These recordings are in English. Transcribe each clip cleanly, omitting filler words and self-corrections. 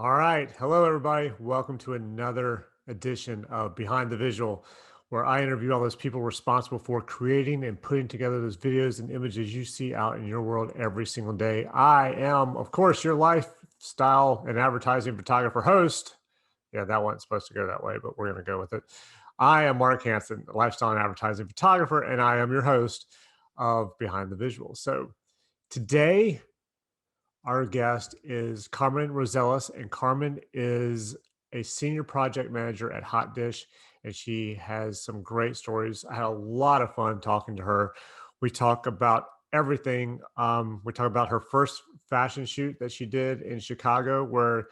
All right. Hello, everybody. Welcome to another edition of Behind the Visual, where I interview all those people responsible for creating and putting together those videos and images you see out in your world every single day. I am, of course, your lifestyle and advertising photographer host. Yeah, that wasn't supposed to go that way, but we're going to go with it. I am Mark Hansen, lifestyle and advertising photographer, and I am your host of Behind the Visual. So today, our guest is Carmen Roselles, and Carmen is a senior project manager at Hot Dish, and she has some great stories. I had a lot of fun talking to her. We talk about everything. We talk about her first fashion shoot that she did in Chicago, where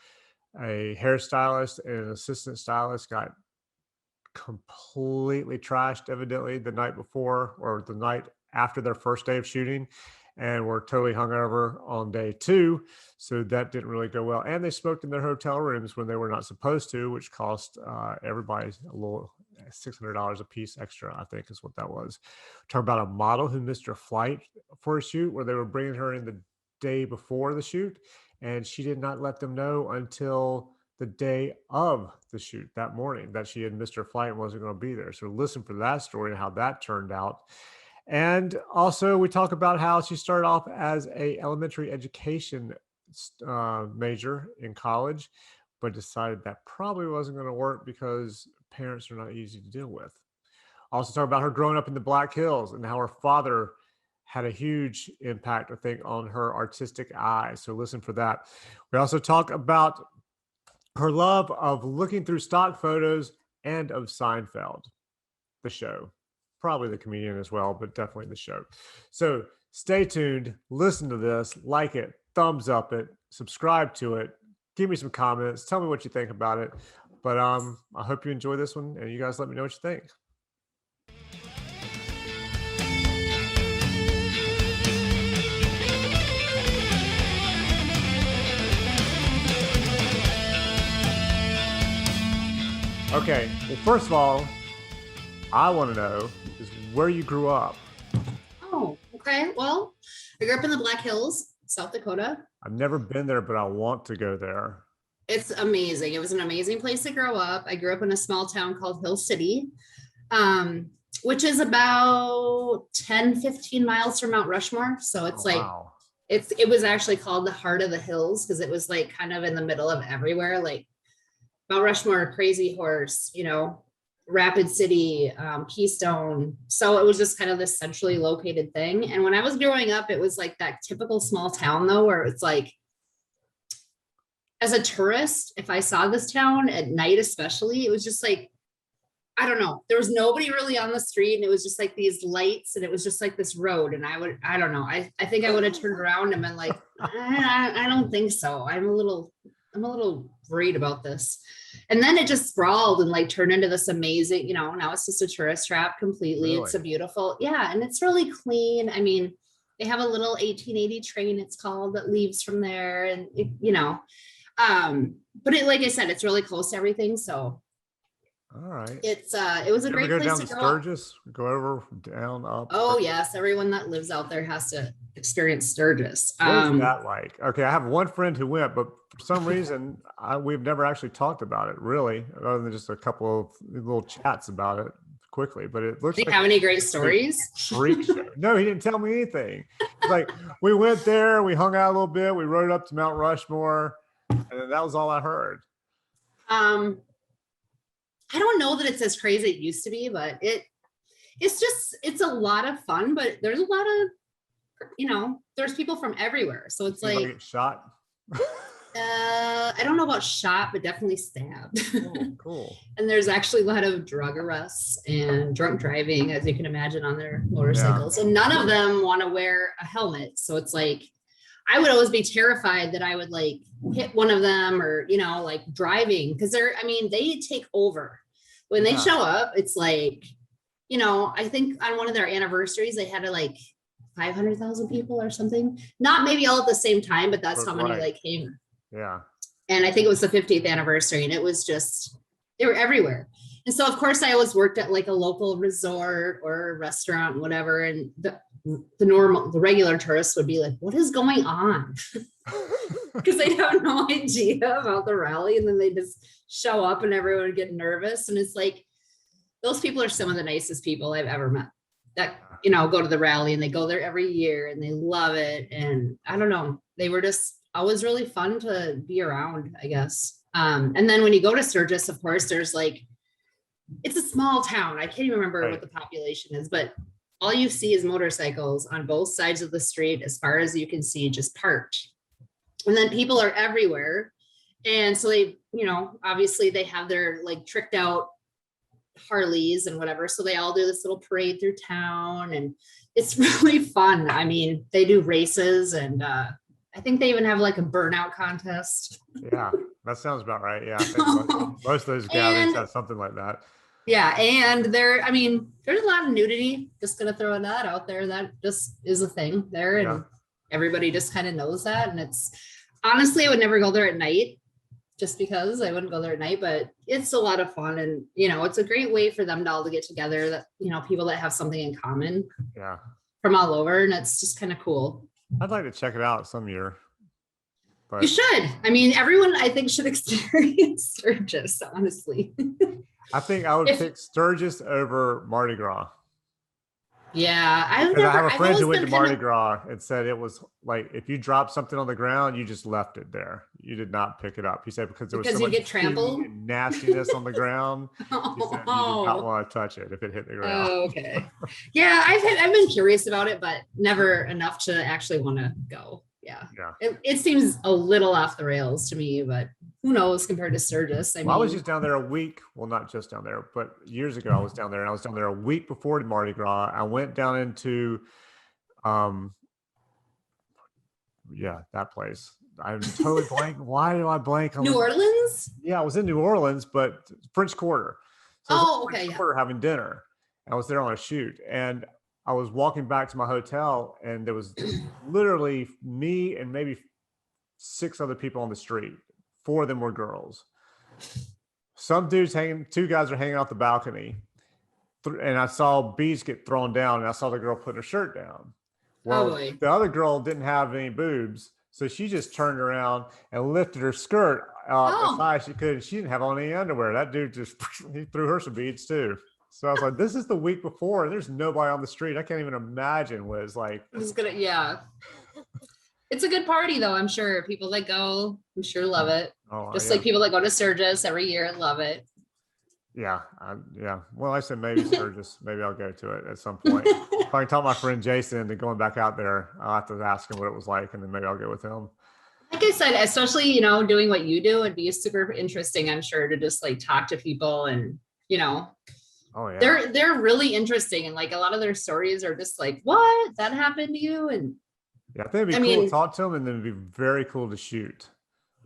a hairstylist and an assistant stylist got completely trashed, evidently, the night before or the night after their first day of shooting, and were totally hungover on day two. So that didn't really go well. And they smoked in their hotel rooms when they were not supposed to, which cost everybody a little $600 a piece extra, I think is what that was. Talk about a model who missed her flight for a shoot where they were bringing her in the day before the shoot, and she did not let them know until the day of the shoot that morning that she had missed her flight and wasn't going to be there. So listen for that story and how that turned out. And also we talk about how she started off as a elementary education major in college, but decided that probably wasn't going to work because parents are not easy to deal with. Also talk about her growing up in the Black Hills and how her father had a huge impact, I think, on her artistic eye. So listen for that. We also talk about her love of looking through stock photos and of Seinfeld, the show. Probably the comedian as well, but definitely the show. So stay tuned, listen to this, like it, thumbs up it, subscribe to it, give me some comments, tell me what you think about it. But I hope you enjoy this one, and you guys let me know what you think. Okay, well, first of all, I want to know is where you grew up. Oh, okay. Well, I grew up in the Black Hills, South Dakota. I've never been there, but I want to go there. It's amazing. It was an amazing place to grow up. I grew up in a small town called Hill City, which is about 10, 15 miles from Mount Rushmore. So it's Wow. it was actually called the heart of the hills because it was like kind of in the middle of everywhere, like Mount Rushmore, Crazy Horse, Rapid City, Keystone. So it was just kind of this centrally located thing. And when I was growing up, it was like that typical small town though, where it's like, as a tourist, if I saw this town at night, especially, it was just like, I don't know, there was nobody really on the street, and it was just like these lights, and it was just like this road. And I don't know. I think I would have turned around and been like, I don't think so. I'm a little worried about this. And then it just sprawled and like turned into this amazing, now it's just a tourist trap completely. Really? It's a beautiful, yeah. And it's really clean. I mean, they have a little 1880 train, it's called, that leaves from there. And but like I said, it's really close to everything. So all right. It was a great place to grow up. Sturgis, go over, down, up. Oh yes, everyone that lives out there has to experience Sturgis. What's that like? Okay, I have one friend who went, but for some reason we've never actually talked about it really, other than just a couple of little chats about it quickly. But it looks. Do you have any great stories? Freak show. No, he didn't tell me anything. It's like we went there, we hung out a little bit, we rode up to Mount Rushmore, and then that was all I heard. I don't know that it's as crazy as it used to be, but it's a lot of fun, but there's a lot of, there's people from everywhere. So it's like get shot. I don't know about shot, but definitely stabbed. Oh, cool. And there's actually a lot of drug arrests and drunk driving, as you can imagine, on their motorcycles. Yeah. And none of them want to wear a helmet. So it's like, I would always be terrified that I would like hit one of them or, like driving, because they take over when they show up. It's like, I think on one of their anniversaries, they had like 500,000 people or something, not maybe all at the same time, but that's how many like came. Yeah. And I think it was the 50th anniversary, and it was just, they were everywhere. And so of course I always worked at like a local resort or restaurant, whatever. And the regular tourists would be like, what is going on? because they have no idea about the rally, and then they just show up and everyone would get nervous. And it's like, those people are some of the nicest people I've ever met that, go to the rally, and they go there every year and they love it. And I don't know, they were just always really fun to be around, I guess. And then when you go to Sturgis, of course, there's like, it's a small town. I can't even remember what the population is, but all you see is motorcycles on both sides of the street, as far as you can see, just parked. And then people are everywhere. And so they, obviously they have their like tricked out Harleys and whatever. So they all do this little parade through town, and it's really fun. I mean, they do races, and I think they even have like a burnout contest. Yeah, that sounds about right. Yeah, I think most of those gatherings have something like that. Yeah, and there's a lot of nudity. Just gonna throw that out there. That just is a thing there, and everybody just kind of knows that. And it's honestly, I would never go there at night, just because I wouldn't go there at night. But it's a lot of fun, and it's a great way for them to all to get together. That people that have something in common. Yeah. From all over, and it's just kind of cool. I'd like to check it out some year. But you should. I mean, everyone I think should experience Sturgis, honestly. I think I would pick Sturgis over Mardi Gras. Yeah, I have a friend who went to Mardi Gras and said it was like, if you dropped something on the ground, you just left it there. You did not pick it up. He said because there was so much get trampled and nastiness on the ground. He said you did not want to touch it if it hit the ground. Oh, okay. Yeah, I've been curious about it, but never enough to actually want to go. Yeah. It seems a little off the rails to me, but who knows compared to Sturgis. I was just down there a week. Well, not just down there, but years ago I was down there, and I was down there a week before the Mardi Gras. I went down into, that place. I'm totally blank. Why do I blank on New Orleans? Yeah, I was in New Orleans, but French Quarter. So French Quarter having dinner. I was there on a shoot, and I was walking back to my hotel, and there was literally me and maybe 6 other people on the street. 4 of them were girls. Some dudes 2 guys are hanging off the balcony, and I saw beads get thrown down, and I saw the girl put her shirt down. Well, the other girl didn't have any boobs, so she just turned around and lifted her skirt as high as she could, and she didn't have on any underwear. That dude he threw her some beads too. So I was like, this is the week before, and there's nobody on the street. I can't even imagine what it's like. It's a good party, though, I'm sure. People that go, I'm sure love it. Like people that go to Sturgis every year love it. Yeah. Well, I said maybe Sturgis. Maybe I'll go to it at some point. If I can tell my friend Jason into going back out there, I'll have to ask him what it was like, and then maybe I'll go with him. Like I said, especially, doing what you do, it'd be super interesting, I'm sure, to just like talk to people and, Oh yeah. They're really interesting, and like a lot of their stories are just like, what? That happened to you? And yeah, I think it'd be cool to talk to them, and then it'd be very cool to shoot.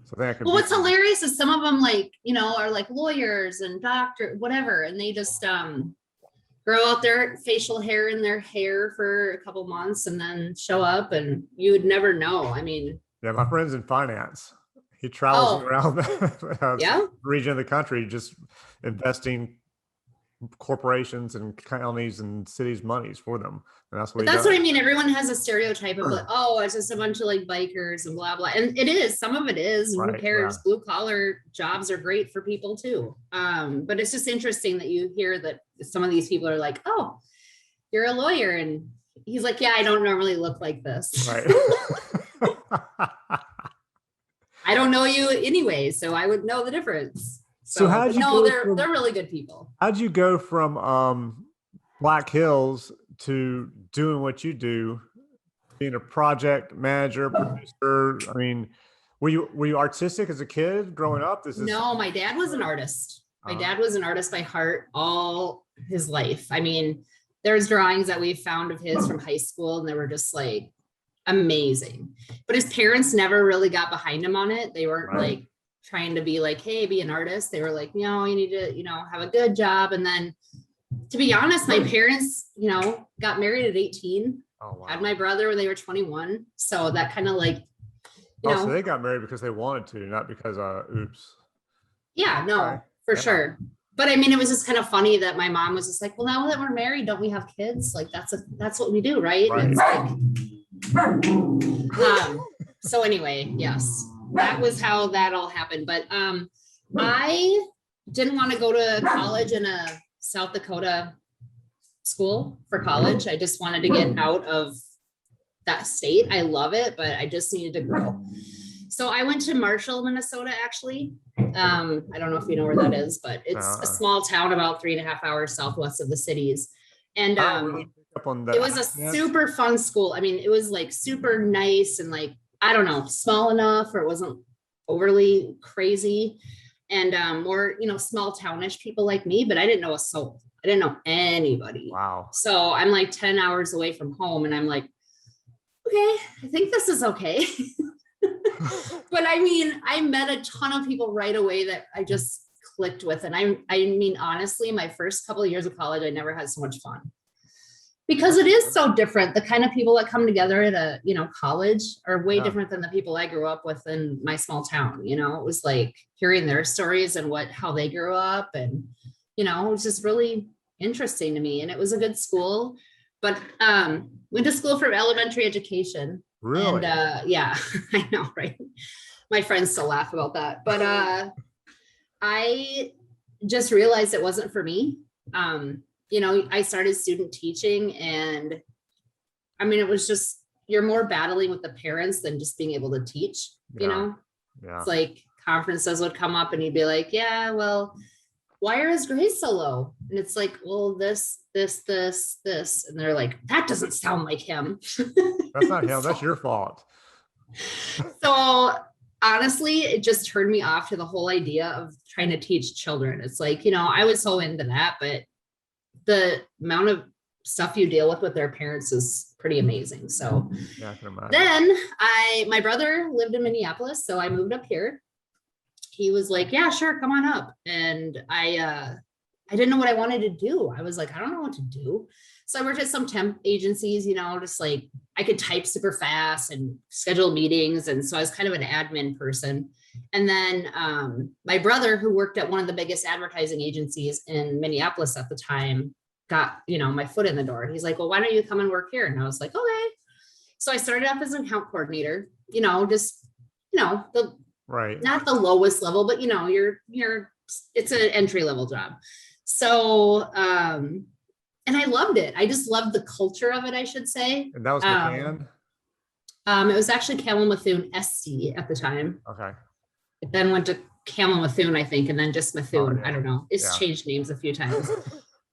So I think what's hilarious is some of them are like lawyers and doctor, whatever, and they just grow out their facial hair in their hair for a couple months and then show up, and you would never know. I mean, yeah, my friend's in finance. He travels around the region of the country just investing corporations and counties and cities' monies for them, and that's what what I mean. Everyone has a stereotype of like, it's just a bunch of like bikers and blah blah, and it is, some of it is, and who cares? Blue collar jobs are great for people too, but it's just interesting that you hear that some of these people are like, oh, you're a lawyer, and he's like, yeah, I don't normally look like this. I don't know you anyway, so I would know the difference. So how did you go they're really good people. How'd you go from Black Hills to doing what you do, being a project manager, producer? I mean, were you artistic as a kid growing up? No, my dad was an artist. My dad was an artist by heart all his life. I mean, there's drawings that we found of his from high school, and they were just like amazing. But his parents never really got behind him on it. They weren't like trying to be like, hey, be an artist. They were like, no, you need to, have a good job. And then, to be honest, my parents, got married at 18, had my brother when they were 21. So that kind of like, so they got married because they wanted to, not because, oops. Yeah, no, for sure. But I mean, it was just kind of funny that my mom was just like, well, now that we're married, don't we have kids? Like, that's what we do, right? And it's like, so anyway, yes. that was how that all happened. But I didn't want to go to college in a South Dakota school for college. I just wanted to get out of that state. I love it, but I just needed to grow. So I went to Marshall, Minnesota, actually. I don't know if you know where that is, but it's a small town about 3.5 hours southwest of the cities. And it was a super fun school. I mean, it was like super nice and like, I don't know, small enough, or it wasn't overly crazy, and more, small townish people like me, but I didn't know a soul. I didn't know anybody. Wow. So I'm like 10 hours away from home, and I'm like, okay, I think this is okay. But I mean, I met a ton of people right away that I just clicked with. And I mean, honestly, my first couple of years of college, I never had so much fun, because it is so different. The kind of people that come together at a, college are way different than the people I grew up with in my small town. It was like hearing their stories and how they grew up. And, it was just really interesting to me. And it was a good school, but went to school for elementary education. Really? And yeah, I know, right? My friends still laugh about that. But I just realized it wasn't for me. I started student teaching, and I mean, it was just, you're more battling with the parents than just being able to teach, Yeah. It's like conferences would come up and you'd be like, yeah, well, why are his grades so low? And it's like, well, this. And they're like, that doesn't sound like him. That's not him. That's your fault. So honestly, it just turned me off to the whole idea of trying to teach children. It's like, I was so into that, but the amount of stuff you deal with their parents is pretty amazing. So yeah, I can imagine. Then my brother lived in Minneapolis, so I moved up here. He was like, yeah, sure, come on up. And I didn't know what I wanted to do. I was like, I don't know what to do. So I worked at some temp agencies, just like I could type super fast and schedule meetings. And so I was kind of an admin person. And then my brother, who worked at one of the biggest advertising agencies in Minneapolis at the time, got, my foot in the door. He's like, well, why don't you come and work here? And I was like, okay. So I started off as an account coordinator, right. Not the lowest level, but it's an entry level job. So, and I loved it. I just loved the culture of it, I should say. And that was McCann? It was actually Kalamazoo SC at the time. Okay. It then went to Kalamazoo, I think, and then just Methuen. yeah. I don't know. It's changed names a few times.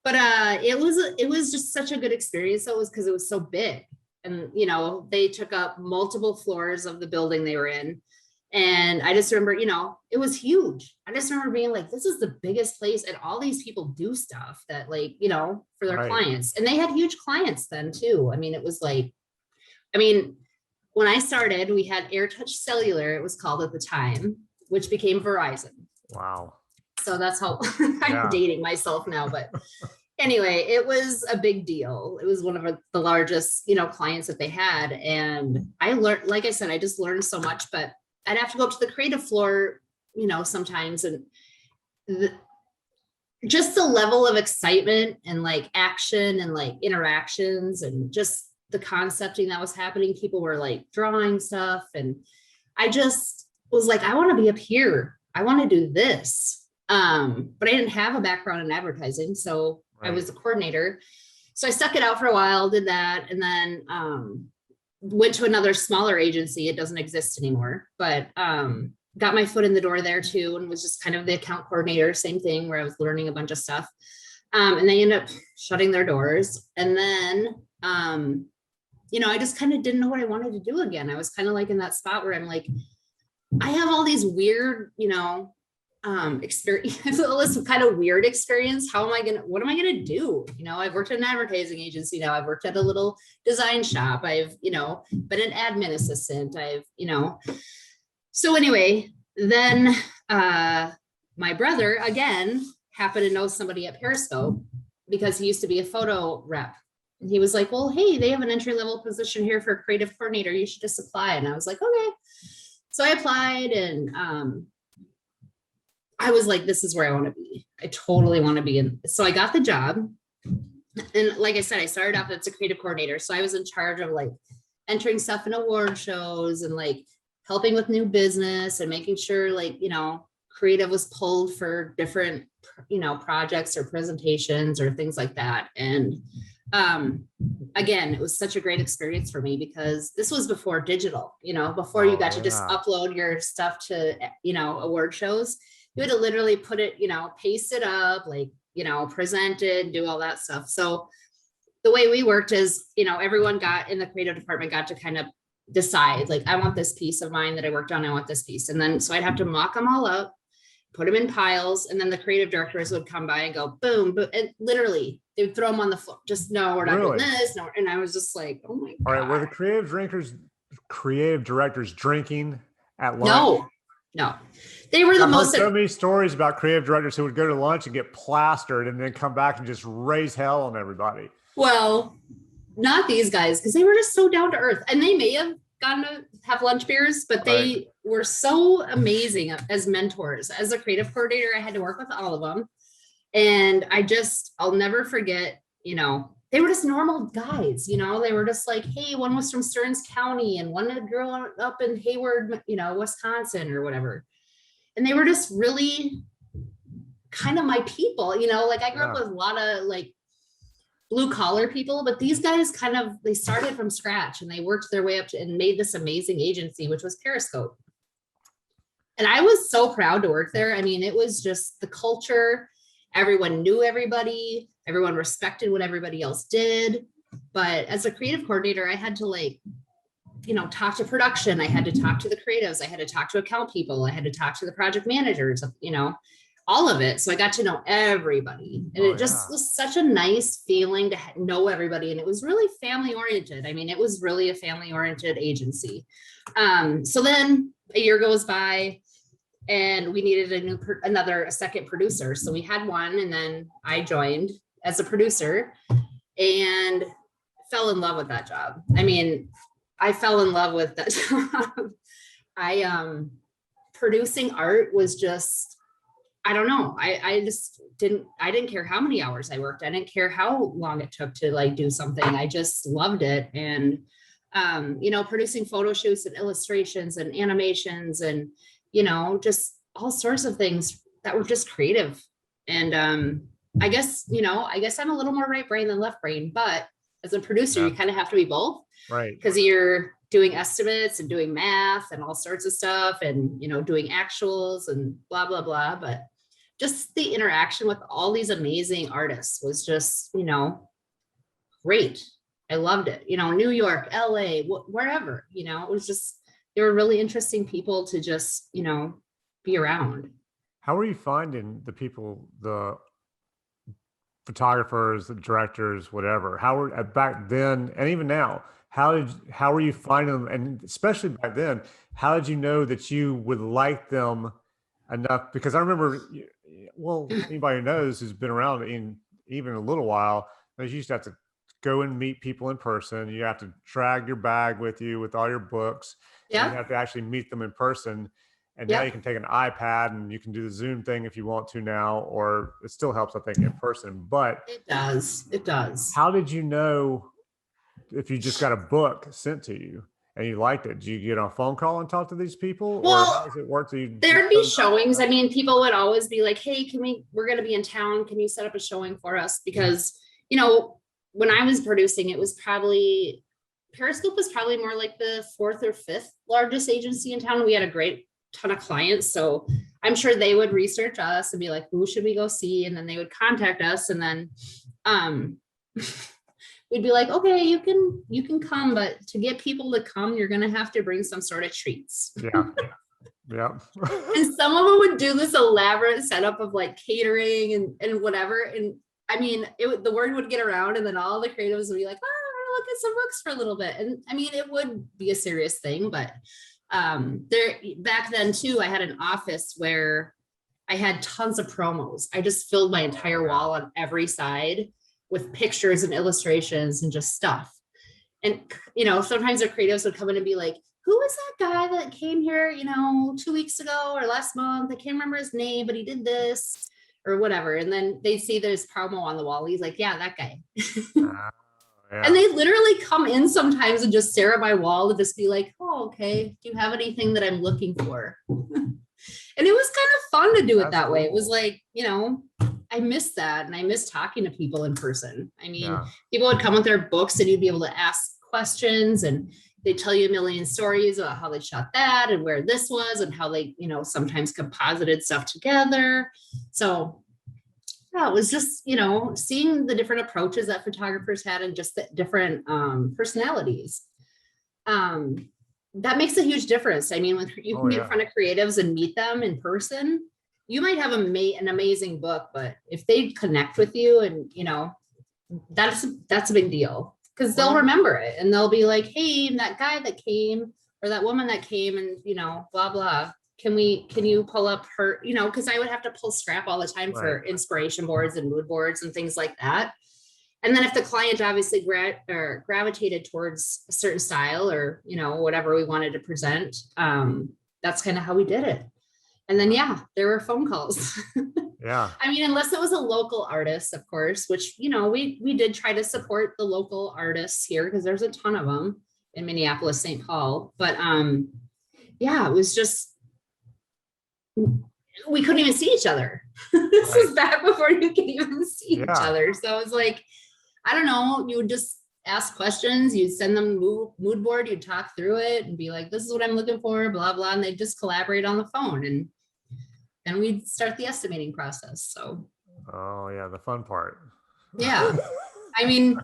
But it was just such a good experience. So it was because it was so big. And, they took up multiple floors of the building they were in. And I just remember, it was huge. I just remember being like, this is the biggest place. And all these people do stuff that for their clients. And they had huge clients then too. I mean, it was like, when I started, we had AirTouch Cellular, it was called at the time, which became Verizon. Wow. So that's how I'm dating myself now. But anyway, it was a big deal. It was one of the largest, clients that they had. And I learned, like I said, I just learned so much, but I'd have to go up to the creative floor, sometimes. And just the level of excitement and like action and like interactions and just the concepting that was happening. People were like drawing stuff. And I just was like, I want to be up here. I want to do this. But I didn't have a background in advertising. So I was a coordinator. So I stuck it out for a while, did that. And then went to another smaller agency. It doesn't exist anymore, but got my foot in the door there too, and was just kind of the account coordinator, same thing, where I was learning a bunch of stuff. And they ended up shutting their doors. And then, I just kind of didn't know what I wanted to do again. I was kind of like in that spot where I'm like, I have all these weird, experience, all this kind of weird experience. What am I going to do? I've worked at an advertising agency now. I've worked at a little design shop. I've, been an admin assistant. So anyway, then my brother, again, happened to know somebody at Periscope because he used to be a photo rep. And he was like, well, hey, they have an entry-level position here for a creative coordinator. You should just apply. And I was like, okay. So I applied, and I was like, this is where I want to be. I totally want to be in. So I got the job. And like I said, I started off as a creative coordinator. So I was in charge of like entering stuff in award shows and like helping with new business and making sure like, creative was pulled for different, projects or presentations or things like that. And again, it was such a great experience for me because this was before digital, before you got to just upload your stuff to, award shows. You had to literally put it, paste it up, like, present it, do all that stuff. So the way we worked is, everyone got in the creative department got to kind of decide, like, I want this piece of mine that I worked on. I want this piece. And then, so I'd have to mock them all up, put them in piles. And then the creative directors would come by and go, boom, boom. And literally they would throw them on the floor. Just no, we're not doing this. No. And I was just like, oh my God. All right. Were the creative directors drinking at lunch? No. They were the most. So many stories about creative directors who would go to lunch and get plastered and then come back and just raise hell on everybody. Well, not these guys, because they were just so down to earth, and they may have gotten to have lunch beers, but they were so amazing as mentors. As a creative coordinator, I had to work with all of them. And I'll never forget, they were just normal guys, they were just like, hey, one was from Stearns County and one had grown up in Hayward, Wisconsin or whatever. And they were just really kind of my people, like I grew up with a lot of like blue collar people, but these guys they started from scratch and they worked their way up and made this amazing agency, which was Periscope. And I was so proud to work there. I mean, it was just the culture. Everyone knew everybody. Everyone respected what everybody else did. But as a creative coordinator, I had to talk to production. I had to talk to the creatives. I had to talk to account people. I had to talk to the project managers, all of it. So I got to know everybody. And it just was such a nice feeling to know everybody. And it was really family oriented. I mean, it was really a family oriented agency. So then a year goes by and we needed a second producer. So we had one, and then I joined as a producer and fell in love with that job. I mean, I fell in love with that job. Producing art was just, I don't know. I didn't care how many hours I worked. I didn't care how long it took to like do something. I just loved it. And, producing photo shoots and illustrations and animations and, just all sorts of things that were just creative. And, I guess I'm a little more right brain than left brain, but as a producer, you kind of have to be both. Right. Because you're doing estimates and doing math and all sorts of stuff and, doing actuals and blah, blah, blah. But just the interaction with all these amazing artists was just, great. I loved it. New York, LA, wherever, it was just, they were really interesting people to just, be around. How were you finding the people, the photographers, the directors, whatever? How were back then and even now? How were you finding them? And especially back then, how did you know that you would like them enough? Because I remember, anybody who knows who's been around in even a little while, you used to have to go and meet people in person. You have to drag your bag with you with all your books. Yeah. You have to actually meet them in person. And now you can take an iPad and you can do the Zoom thing if you want to now, or it still helps, I think, in person. But it does. How did you know if you just got a book sent to you and you liked it? Did you get on a phone call and talk to these people? Well, or how does it work? There'd be showings. I mean, people would always be like, hey, we're going to be in town. Can you set up a showing for us? Because, when I was producing, Periscope was probably more like the 4th or 5th largest agency in town. We had a great ton of clients. So I'm sure they would research us and be like, who should we go see? And then they would contact us. And then, we'd be like, okay, you can come, but to get people to come, you're going to have to bring some sort of treats. Yeah. And some of them would do this elaborate setup of like catering and whatever. And I mean, the word would get around and then all the creatives would be like, oh, look at some books for a little bit. And I mean, it would be a serious thing, but back then too, I had an office where I had tons of promos. I just filled my entire wall on every side with pictures and illustrations and just stuff. And, sometimes the creatives would come in and be like, who was that guy that came here, 2 weeks ago or last month? I can't remember his name, but he did this or whatever. And then they see there's promo on the wall. He's like, yeah, that guy. And Yeah. they literally come in sometimes and just stare at my wall to just be like, oh, okay, do you have anything that I'm looking for? And it was kind of fun to do it That's that way. It was cool. like, I miss that. And I miss talking to people in person. I mean, Yeah. people would come with their books and you'd be able to ask questions and they tell you a million stories about how they shot that and where this was and how they, sometimes composited stuff together. So yeah, it was just, seeing the different approaches that photographers had and just the different personalities. Um, that makes a huge difference. I mean, when you Oh can get in yeah. front of creatives and meet them in person, you might have an amazing book, but if they connect with you and, that's a big deal because they'll Well, remember it and they'll be like, hey, that guy that came or that woman that came and, blah, blah. Can you pull up her, because I would have to pull scrap all the time right. for inspiration boards and mood boards and things like that. And then if the client obviously gravitated towards a certain style or, whatever we wanted to present, that's kind of how we did it. And then, yeah, there were phone calls. Yeah. I mean, unless it was a local artist, of course, which, we did try to support the local artists here because there's a ton of them in Minneapolis, St. Paul. But yeah, it was just, we couldn't even see each other. This Right. was back before you could even see each Yeah. other. So it was like, I don't know, you would just ask questions, you'd send them mood board, you'd talk through it and be like, this is what I'm looking for, blah, blah. And they just collaborate on the phone and then we'd start the estimating process. So Oh yeah, the fun part. yeah, I mean,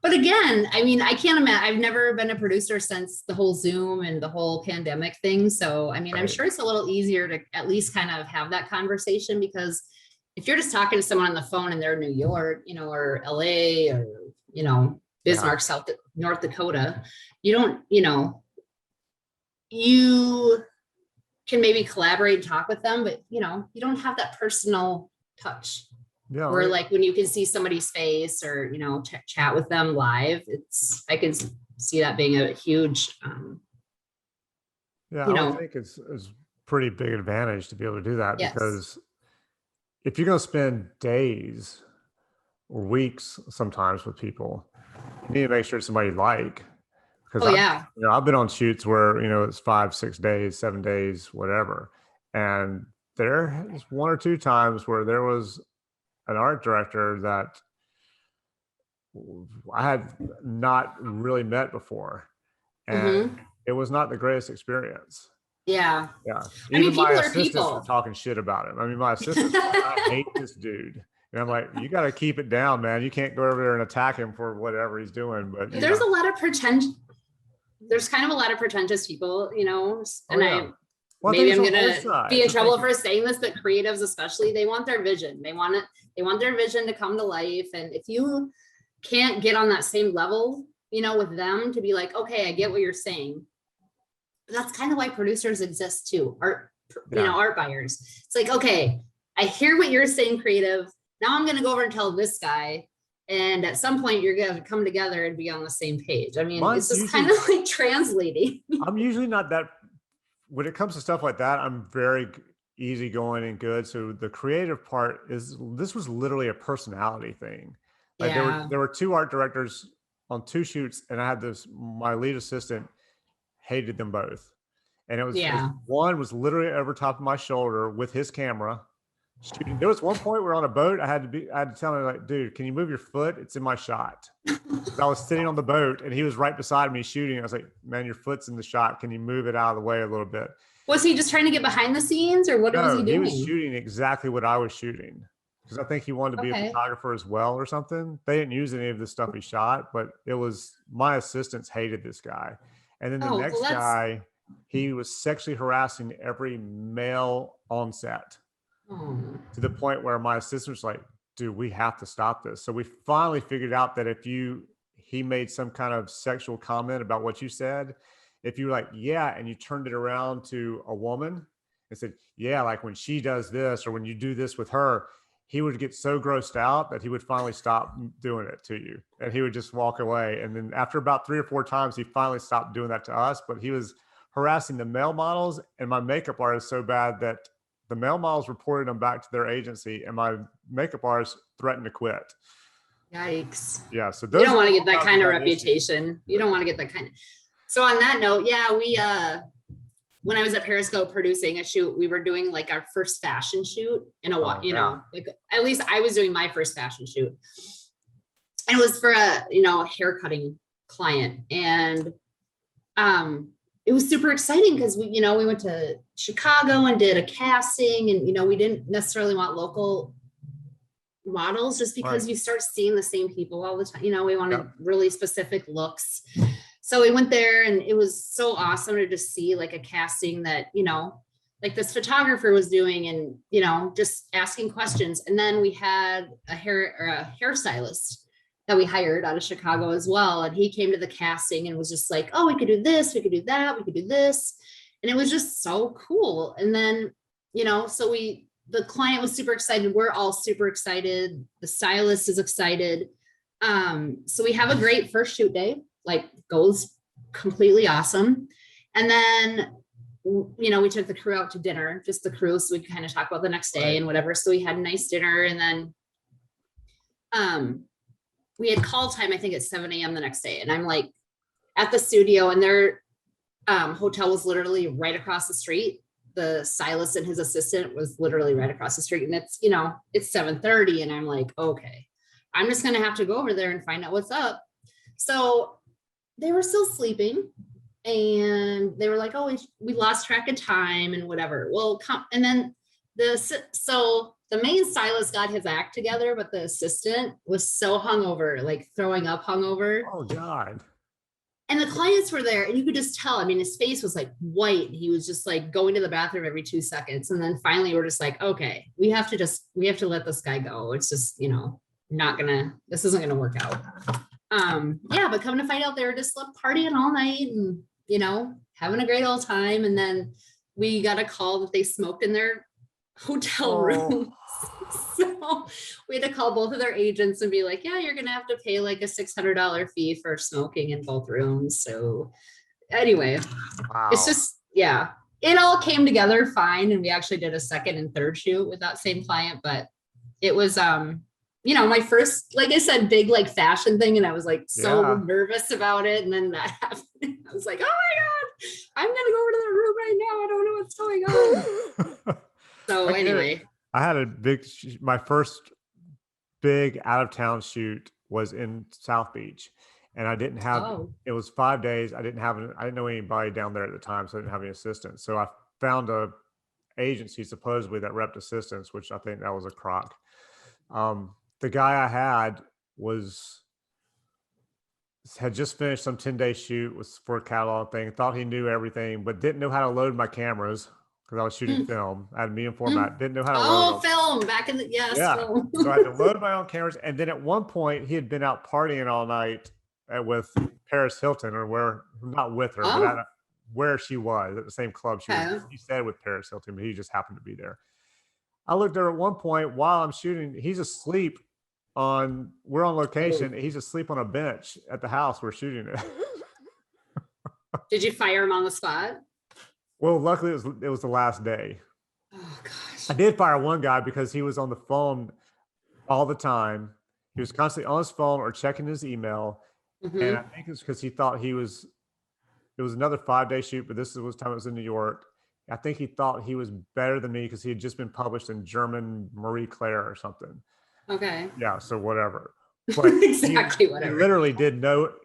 but again, I mean, I can't imagine, I've never been a producer since the whole Zoom and the whole pandemic thing. So, I mean, I'm Right. sure it's a little easier to at least kind of have that conversation because if you're just talking to someone on the phone and they're in New York, or LA or, Bismarck, North Dakota, you don't, you can maybe collaborate and talk with them, but you don't have that personal touch. Yeah. Where like when you can see somebody's face or chat with them live, I can see that being a huge Yeah, I would think it's pretty big advantage to be able to do that yes. because if you're going to spend days or weeks sometimes with people, you need to make sure it's somebody you like. Because I've been on shoots where it's 5, 6 days, 7 days, whatever, and there is one or two times where there was an art director that I had not really met before, and it was not the greatest experience. Yeah. Yeah. I mean, Even my people are assistants were people. talking shit about him. I mean, my assistants were like, I hate this dude. And I'm like, you got to keep it down, man. You can't go over there and attack him for whatever he's doing. But There's a lot of there's kind of a lot of pretentious people, and maybe I'm gonna be in trouble for saying this, but creatives especially, they want their vision. They want their vision to come to life. And if you can't get on that same level, with them to be like, okay, I get what you're saying. But that's kind of why producers exist too. Art buyers. It's like, okay, I hear what you're saying, creative. Now I'm gonna go over and tell this guy. And at some point you're gonna come together and be on the same page. I mean, it's just kind of like translating. I'm usually not that, when it comes to stuff like that, I'm very easygoing and good. So the creative part this was literally a personality thing. Like there were two art directors on two shoots, and I had my lead assistant hated them both. And it was one was literally over top of my shoulder with his camera shooting. There was one point we're on a boat. I had to tell him, like, dude, can you move your foot? It's in my shot. I was sitting on the boat and he was right beside me shooting. I was like, man, your foot's in the shot. Can you move it out of the way a little bit? Was he just trying to get behind the scenes, or what was he doing? He was shooting exactly what I was shooting, because I think he wanted to be a photographer as well or something. They didn't use any of the stuff he shot, but it was, my assistants hated this guy. And then the next guy, he was sexually harassing every male on set to the point where my assistant was like, dude, we have to stop this. So we finally figured out that he made some kind of sexual comment about what you said, if you were like, yeah, and you turned it around to a woman and said, yeah, like when she does this or when you do this with her, he would get so grossed out that he would finally stop doing it to you, and he would just walk away. And then after about 3 or 4 times, he finally stopped doing that to us. But he was harassing the male models and my makeup artist so bad that the male models reported him back to their agency, and my makeup artist threatened to quit. Yikes. Yeah. So You those don't are want to get all that kinds kind of bad issues. reputation. You don't want to get that kind of. So on that note, yeah, we when I was at Periscope producing a shoot, we were doing like our first fashion shoot in a while, Oh yeah. like at least I was doing my first fashion shoot. And it was for a, hair cutting client. And it was super exciting because we went to Chicago and did a casting, and we didn't necessarily want local models just Right. because you start seeing the same people all the time. We wanted Yep. really specific looks. So we went there and it was so awesome to just see like a casting that, like this photographer was doing and, just asking questions. And then we had a hairstylist that we hired out of Chicago as well. And he came to the casting and was just like, oh, we could do this, we could do that, we could do this. And it was just so cool. And then, so the client was super excited. We're all super excited. The stylist is excited. So we have a great first shoot day, like goes completely awesome. And then, we took the crew out to dinner, just the crew. So we could kind of talk about the next day and whatever. So we had a nice dinner. And then we had call time, I think at 7 a.m. the next day. And I'm like at the studio and their hotel was literally right across the street. The stylist and his assistant was literally right across the street. And it's 7:30. And I'm like, okay, I'm just going to have to go over there and find out what's up. So they were still sleeping and they were like, oh, we lost track of time and whatever. Well, and then the main stylist got his act together, but the assistant was so hungover, like throwing up hungover. Oh God. And the clients were there and you could just tell, I mean, his face was like white. He was just like going to the bathroom every 2 seconds. And then finally we're just like, okay, we have to let this guy go. It's just, this isn't going to work out. Yeah, but coming to find out they were just partying all night and, having a great old time. And then we got a call that they smoked in their hotel room. So we had to call both of their agents and be like, yeah, you're going to have to pay like a $600 fee for smoking in both rooms. So anyway, Wow. It's just, yeah, it all came together fine. And we actually did a second and third shoot with that same client, but it was, my first, like I said, big like fashion thing. And I was like so nervous about it. And then that happened. I was like, oh my God, I'm going to go over to the room right now. I don't know what's going on. So anyway. I had my first big out of town shoot was in South Beach and I didn't have, it was 5 days. I didn't know anybody down there at the time. So I didn't have any assistants. So I found a agency supposedly that repped assistants, which I think that was a crock. The guy I had had just finished some 10-day shoot for a catalog thing, thought he knew everything, but didn't know how to load my cameras because I was shooting film. I had medium format, didn't know how to load them. Film back in the, film. So I had to load my own cameras. And then at one point he had been out partying all night with Paris Hilton not with her, but where she was at the same club. He said with Paris Hilton, but he just happened to be there. I looked there at one point while I'm shooting, he's asleep we're on location. He's asleep on a bench at the house we're shooting it. Did you fire him on the spot? Well, luckily it was the last day. Oh gosh. I did fire one guy because he was on the phone all the time. He was constantly on his phone or checking his email. Mm-hmm. And I think it's because he thought it was another 5-day shoot, but this was time it was in New York. I think he thought he was better than me because he had just been published in German Marie Claire or something. Okay. Yeah, so whatever. But exactly whatever. He literally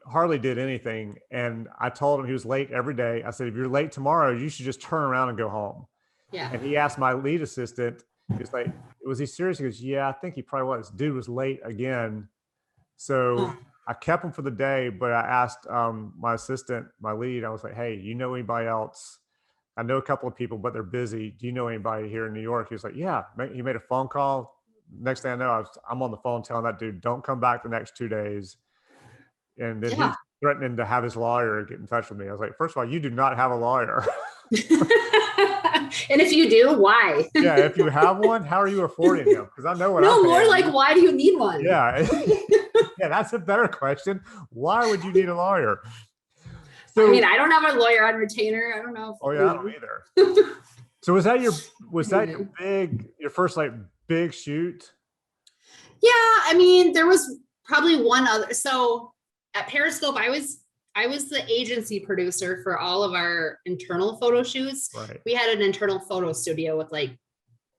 hardly did anything. And I told him he was late every day. I said, if you're late tomorrow, you should just turn around and go home. Yeah. And he asked my lead assistant, he's like, was he serious? He goes, yeah, I think he probably was. Dude was late again. So I kept him for the day, but I asked my assistant, my lead, I was like, hey, you know anybody else? I know a couple of people, but they're busy. Do you know anybody here in New York? He was like, yeah. He made a phone call. Next thing I know, I'm on the phone telling that dude, don't come back the next 2 days. And then he's threatening to have his lawyer get in touch with me. I was like, first of all, you do not have a lawyer. And if you do, why? Yeah, if you have one, how are you affording him? Because I know what I'm more like, why do you need one? Yeah. Yeah, that's a better question. Why would you need a lawyer? So, I mean, I don't have a lawyer on retainer. I don't know. I don't either. So was that your first like big shoot? Yeah, I mean, there was probably one other. So at Periscope, I was the agency producer for all of our internal photo shoots. Right. We had an internal photo studio with like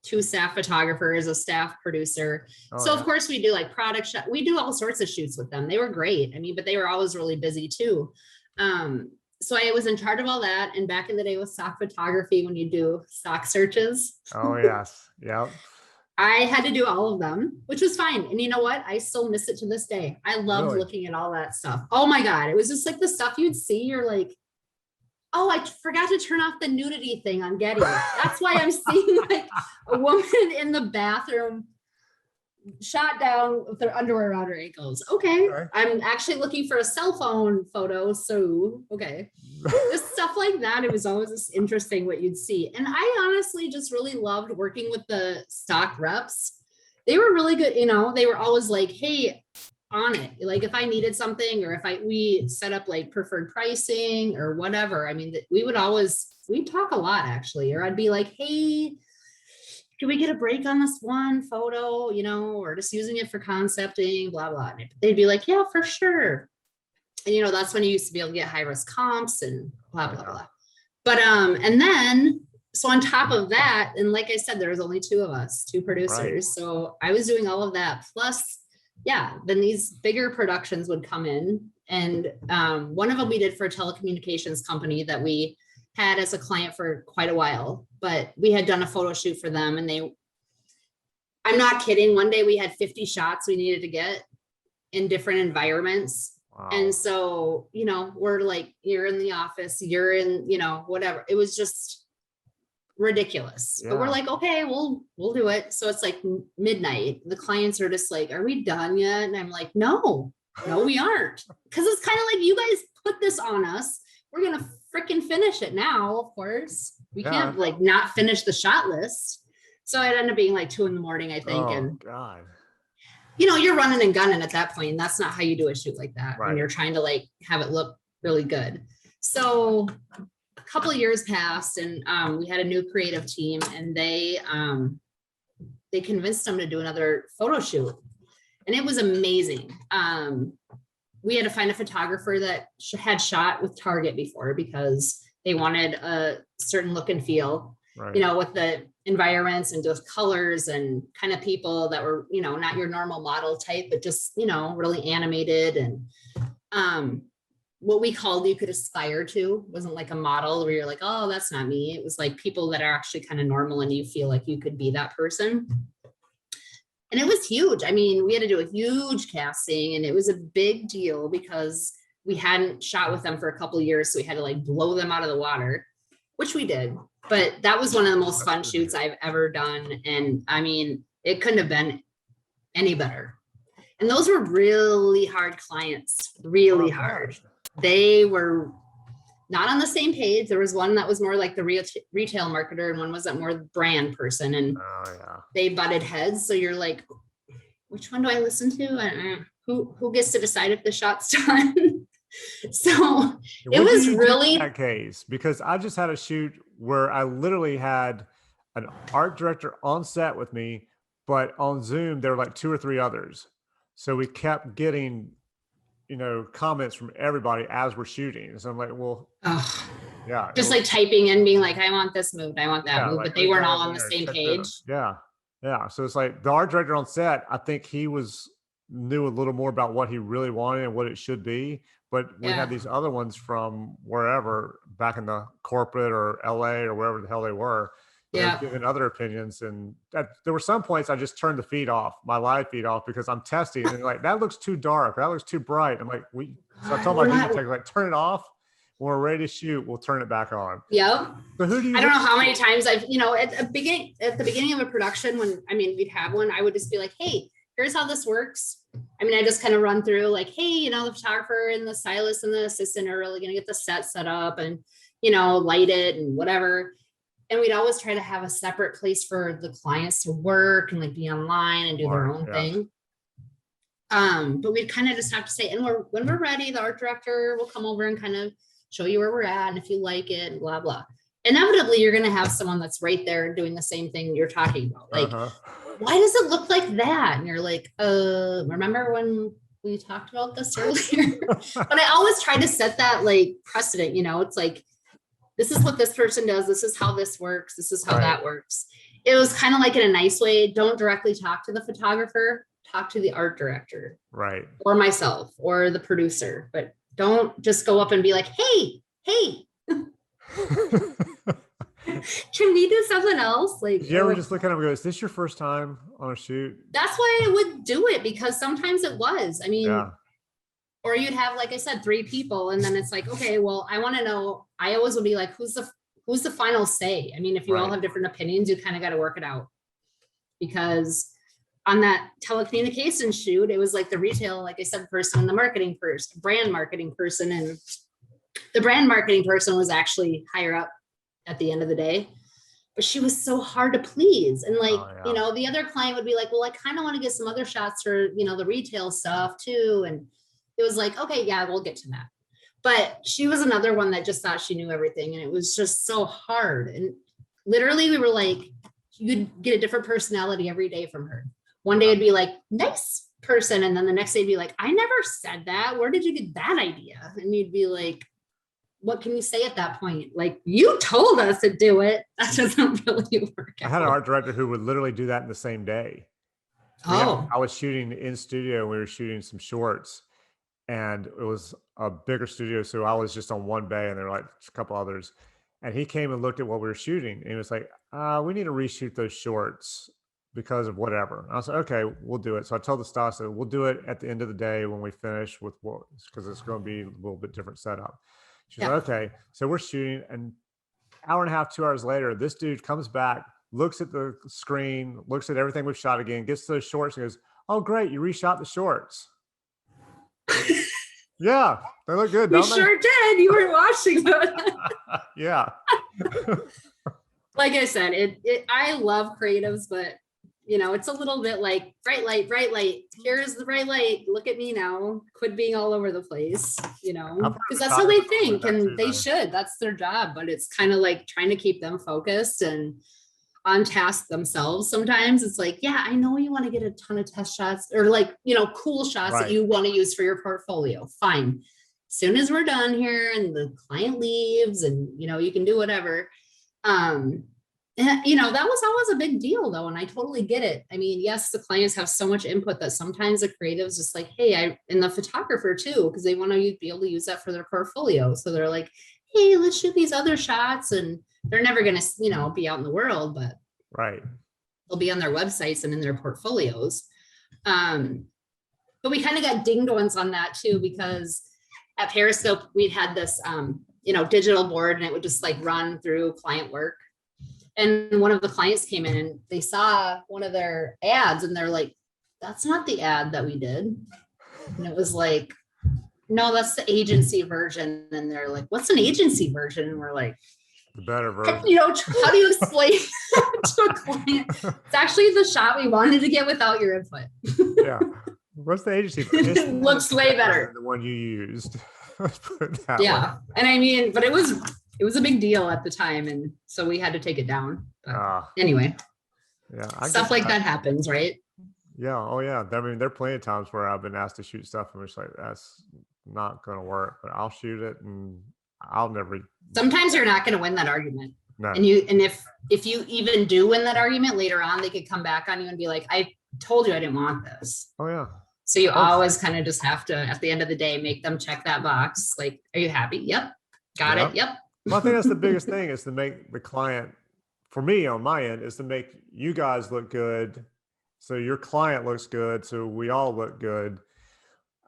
2 staff photographers, a staff producer. So of course we do like product shot. We do all sorts of shoots with them. They were great. I mean, but they were always really busy too. So I was in charge of all that. And back in the day with stock photography, when you do stock searches. Oh yes. Yep. I had to do all of them, which was fine. And you know what? I still miss it to this day. I loved looking at all that stuff. Oh my God. It was just like the stuff you'd see. You're like, oh, I forgot to turn off the nudity thing on Getty. That's why I'm seeing like a woman in the bathroom shot down with their underwear around her ankles. Okay. I'm actually looking for a cell phone photo. So, okay. Just stuff like that. It was always just interesting what you'd see. And I honestly just really loved working with the stock reps. They were really good. You know, they were always like, hey, on it. Like if I needed something, or if we set up like preferred pricing or whatever. I mean, we'd talk a lot actually, or I'd be like, hey, can we get a break on this one photo, you know, or just using it for concepting, blah, blah. And they'd be like, yeah, for sure. And, you know, that's when you used to be able to get high risk comps and blah, blah, blah. But, and then, so on top of that, and like I said, there was only 2 of us, 2 producers. Right. So I was doing all of that. Plus, yeah, then these bigger productions would come in. And one of them we did for a telecommunications company that we had as a client for quite a while, but we had done a photo shoot for them. And I'm not kidding. One day we had 50 shots we needed to get in different environments. Wow. And so, you know, we're like, you're in the office, you're in, you know, whatever. It was just ridiculous. Yeah. But we're like, okay, we'll do it. So it's like midnight. The clients are just like, are we done yet? And I'm like, no, we aren't. Because it's kind of like, you guys put this on us. We're going to freaking finish it now, of course. We can't like not finish the shot list. So it ended up being like 2 a.m, I think. And God, you know, you're running and gunning at that point. And that's not how you do a shoot like that. Right. When you're trying to like have it look really good. So a couple of years passed, and we had a new creative team, and they convinced them to do another photo shoot. And it was amazing. We had to find a photographer that had shot with Target before, because they wanted a certain look and feel, right, you know, with the environments and just colors and kind of people that were, you know, not your normal model type, but just, you know, really animated. And what we called you could aspire to. Wasn't like a model where you're like, oh, that's not me. It was like people that are actually kind of normal and you feel like you could be that person. And it was huge. I mean, we had to do a huge casting, and it was a big deal because we hadn't shot with them for a couple of years. So we had to like blow them out of the water, which we did. But that was one of the most fun shoots I've ever done. And I mean, it couldn't have been any better. And those were really hard clients, really hard. They were not on the same page. There was one that was more like the retail marketer, and one was that more brand person, and they butted heads. So you're like, which one do I listen to? Who gets to decide if the shot's done? So it was really that case, because I just had a shoot where I literally had an art director on set with me, but on Zoom there were like 2 or 3 others. So we kept getting, you know, comments from everybody as we're shooting. So I'm like, well, yeah, just like typing in, being like, I want this move, I want that move, like, but they weren't all on the same page. Yeah. So it's like the art director on set, I think he knew a little more about what he really wanted and what it should be. But we had these other ones from wherever, back in the corporate or LA or wherever the hell they were, giving other opinions. And there were some points I just turned my live feed off, because I'm testing, and like, that looks too dark, that looks too bright. I'm like, so I told my video tech, like, turn it off. When we're ready to shoot, we'll turn it back on. Yep. So who do you? I don't know how many times I've, you know, at the beginning of a production, when we'd have one, I would just be like, hey, here's how this works. I mean, I just kind of run through like, hey, you know, the photographer and the stylist and the assistant are really going to get the set up and, you know, light it and whatever. And we'd always try to have a separate place for the clients to work and like be online and do their own thing. But we'd kind of just have to say, and when we're ready, the art director will come over and kind of show you where we're at, and if you like it, blah, blah. Inevitably, you're going to have someone that's right there doing the same thing you're talking about. Like, why does it look like that? And you're like, remember when we talked about this earlier. But I always try to set that like precedent, it's like, this is what this person does. This is how this works. This is how that works. It was kind of like in a nice way. Don't directly talk to the photographer, talk to the art director. Right. Or myself or the producer, but don't just go up and be like, hey, can we do something else? Like, you ever just look at him and go, is this your first time on a shoot? That's why I would do it, because sometimes it was. I mean, or you'd have, like I said, 3 people, and then it's like, okay, well, I want to know. I always would be like, who's the final say? I mean, if you all have different opinions, you kind of got to work it out. Because on that telecommunications shoot, it was like the retail, like I said, person and the marketing person, brand marketing person, and the brand marketing person was actually higher up at the end of the day, but she was so hard to please. And like, the other client would be like, well, I kind of want to get some other shots for, the retail stuff too. And it was like, okay, yeah, we'll get to that. But she was another one that just thought she knew everything. And it was just so hard. And literally we were like, you'd get a different personality every day from her. One day it'd be like, nice person. And then the next day it'd be like, I never said that. Where did you get that idea? And you'd be like, what can you say at that point? Like, you told us to do it. That doesn't really work out. I had an art director who would literally do that in the same day. I was shooting in studio. We were shooting some shorts, and it was a bigger studio. So I was just on one bay, and there were like a couple others. And he came and looked at what we were shooting, and he was like, we need to reshoot those shorts because of whatever. And I was like, okay, we'll do it. So I told the stylist, we'll do it at the end of the day when we finish with what, because it's going to be a little bit different setup. She's like, okay. So we're shooting, and hour and a half, 2 hours later, this dude comes back, looks at the screen, looks at everything we've shot again, gets to those shorts and goes, oh, great, you reshot the shorts. Yeah, they look good. We sure did. You were watching them. Yeah. Like I said, I love creatives, but it's a little bit like bright light. Here's the bright light. Look at me now. Quit being all over the place, because that's how they think, and they should. That's their job. But it's kind of like trying to keep them focused and on task themselves. Sometimes it's like, yeah, I know you want to get a ton of test shots or like, cool shots that you want to use for your portfolio. Fine. As soon as we're done here and the client leaves and, you can do whatever. That was always a big deal though. And I totally get it. I mean, yes, the clients have so much input that sometimes the creative's just like, hey, and the photographer too, because they want to be able to use that for their portfolio. So they're like, hey, let's shoot these other shots. And they're never going to, be out in the world, but they'll be on their websites and in their portfolios. But we kind of got dinged once on that too, because at Periscope, we'd had this, digital board, and it would just like run through client work. And one of the clients came in and they saw one of their ads, and they're like, that's not the ad that we did. And it was like, no, that's the agency version. And they're like, what's an agency version? And we're like, the better version. How do you explain to a client? It's actually the shot we wanted to get without your input. Yeah. What's the agency version? It looks way better than the one you used. Yeah. Way. And I mean, but it was a big deal at the time, and so we had to take it down. But anyway, stuff like that happens, right? Yeah. Oh yeah. I mean, there are plenty of times where I've been asked to shoot stuff and it's like, that's not going to work, but I'll shoot it, and I'll never. Sometimes you're not going to win that argument. No. And if you even do win that argument later on, they could come back on you and be like, I told you I didn't want this. Oh yeah. So you always kind of just have to, at the end of the day, make them check that box. Like, are you happy? Yep. Got it. Yep. Well, I think that's the biggest thing, is to make the client, for me on my end, is to make you guys look good. So your client looks good. So we all look good.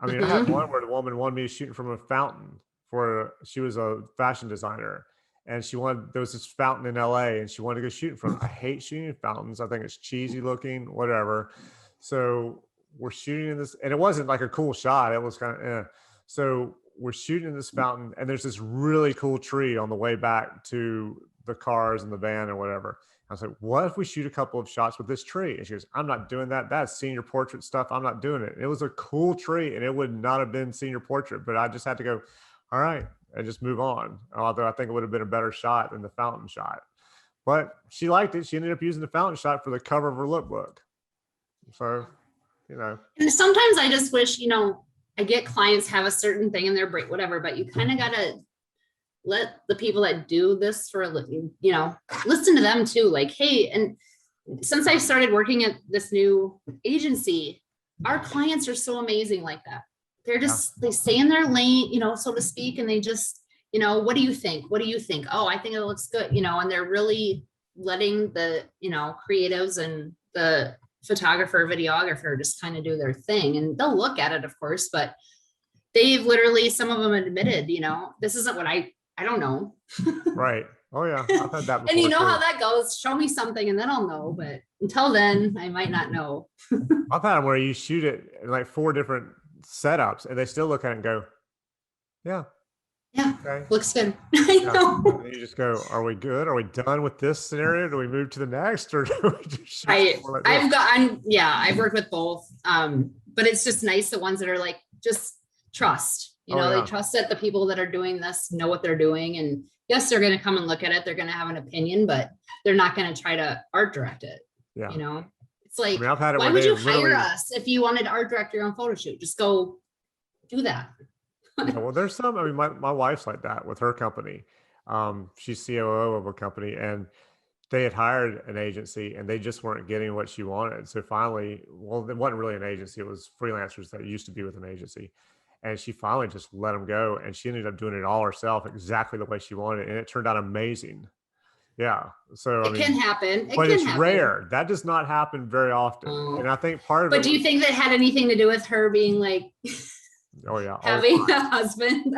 I mean, I had one where the woman wanted me shooting from a fountain she was a fashion designer, and there was this fountain in LA, and she wanted to go shooting from it. I hate shooting fountains. I think it's cheesy looking, whatever. So we're shooting in this, and it wasn't like a cool shot. It was kind of, So we're shooting in this fountain, and there's this really cool tree on the way back to the cars and the van or whatever. I was like, what if we shoot a couple of shots with this tree? And she goes, I'm not doing that. That's senior portrait stuff. I'm not doing it. It was a cool tree, and it would not have been senior portrait, but I just had to go, all right, and just move on. Although I think it would have been a better shot than the fountain shot. But she liked it. She ended up using the fountain shot for the cover of her lookbook. So And sometimes I just wish, I get clients have a certain thing in their brain, whatever, but you kind of got to let the people that do this for a living, listen to them too. Like, hey, and since I started working at this new agency, our clients are so amazing like that. They're just, they stay in their lane, so to speak, and they just, what do you think? What do you think? Oh, I think it looks good, and they're really letting the, creatives and the photographer, videographer just kind of do their thing, and they'll look at it, of course, but they've literally, some of them admitted, this isn't what I don't know. Right. Oh yeah. I've had that before. And you know how that goes. Show me something and then I'll know. But until then, I might not know. I've had them where you shoot it in like 4 different setups and they still look at it and go, yeah. Yeah. Okay. Looks good. I know. And you just go, are we good? Are we done with this scenario? Do we move to the next, or do we just I've worked with both. But it's just nice, the ones that are like, just trust, they trust that the people that are doing this know what they're doing. And yes, they're going to come and look at it. They're going to have an opinion, but they're not going to try to art direct it. Yeah. It's like, I've had it, why would you hire us if you wanted to art direct your own photo shoot? Just go do that. Well, there's some, my wife's like that with her company. She's COO of a company, and they had hired an agency and they just weren't getting what she wanted. So finally, well, it wasn't really an agency. It was freelancers that used to be with an agency. And she finally just let them go. And she ended up doing it all herself, exactly the way she wanted. And it turned out amazing. Yeah. So it can happen. But it's rare. That does not happen very often. And I think part of it. But do you think that had anything to do with her being like, oh yeah, having a husband?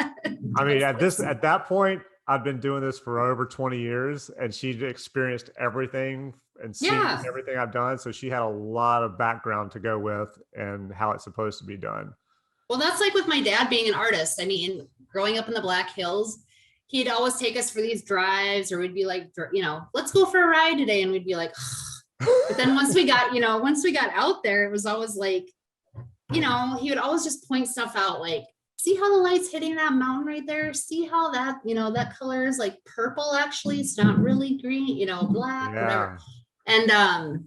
At that point, I'd been doing this for over 20 years, and she'd experienced everything and seen everything I've done. So she had a lot of background to go with and how it's supposed to be done. Well, that's like with my dad being an artist. Growing up in the Black Hills, he'd always take us for these drives, or we'd be like, let's go for a ride today. And we'd be like, but then once we got out there, it was always like, he would always just point stuff out, like, see how the light's hitting that mountain right there? See how that, that color is like purple, actually, it's not really green, black, whatever. And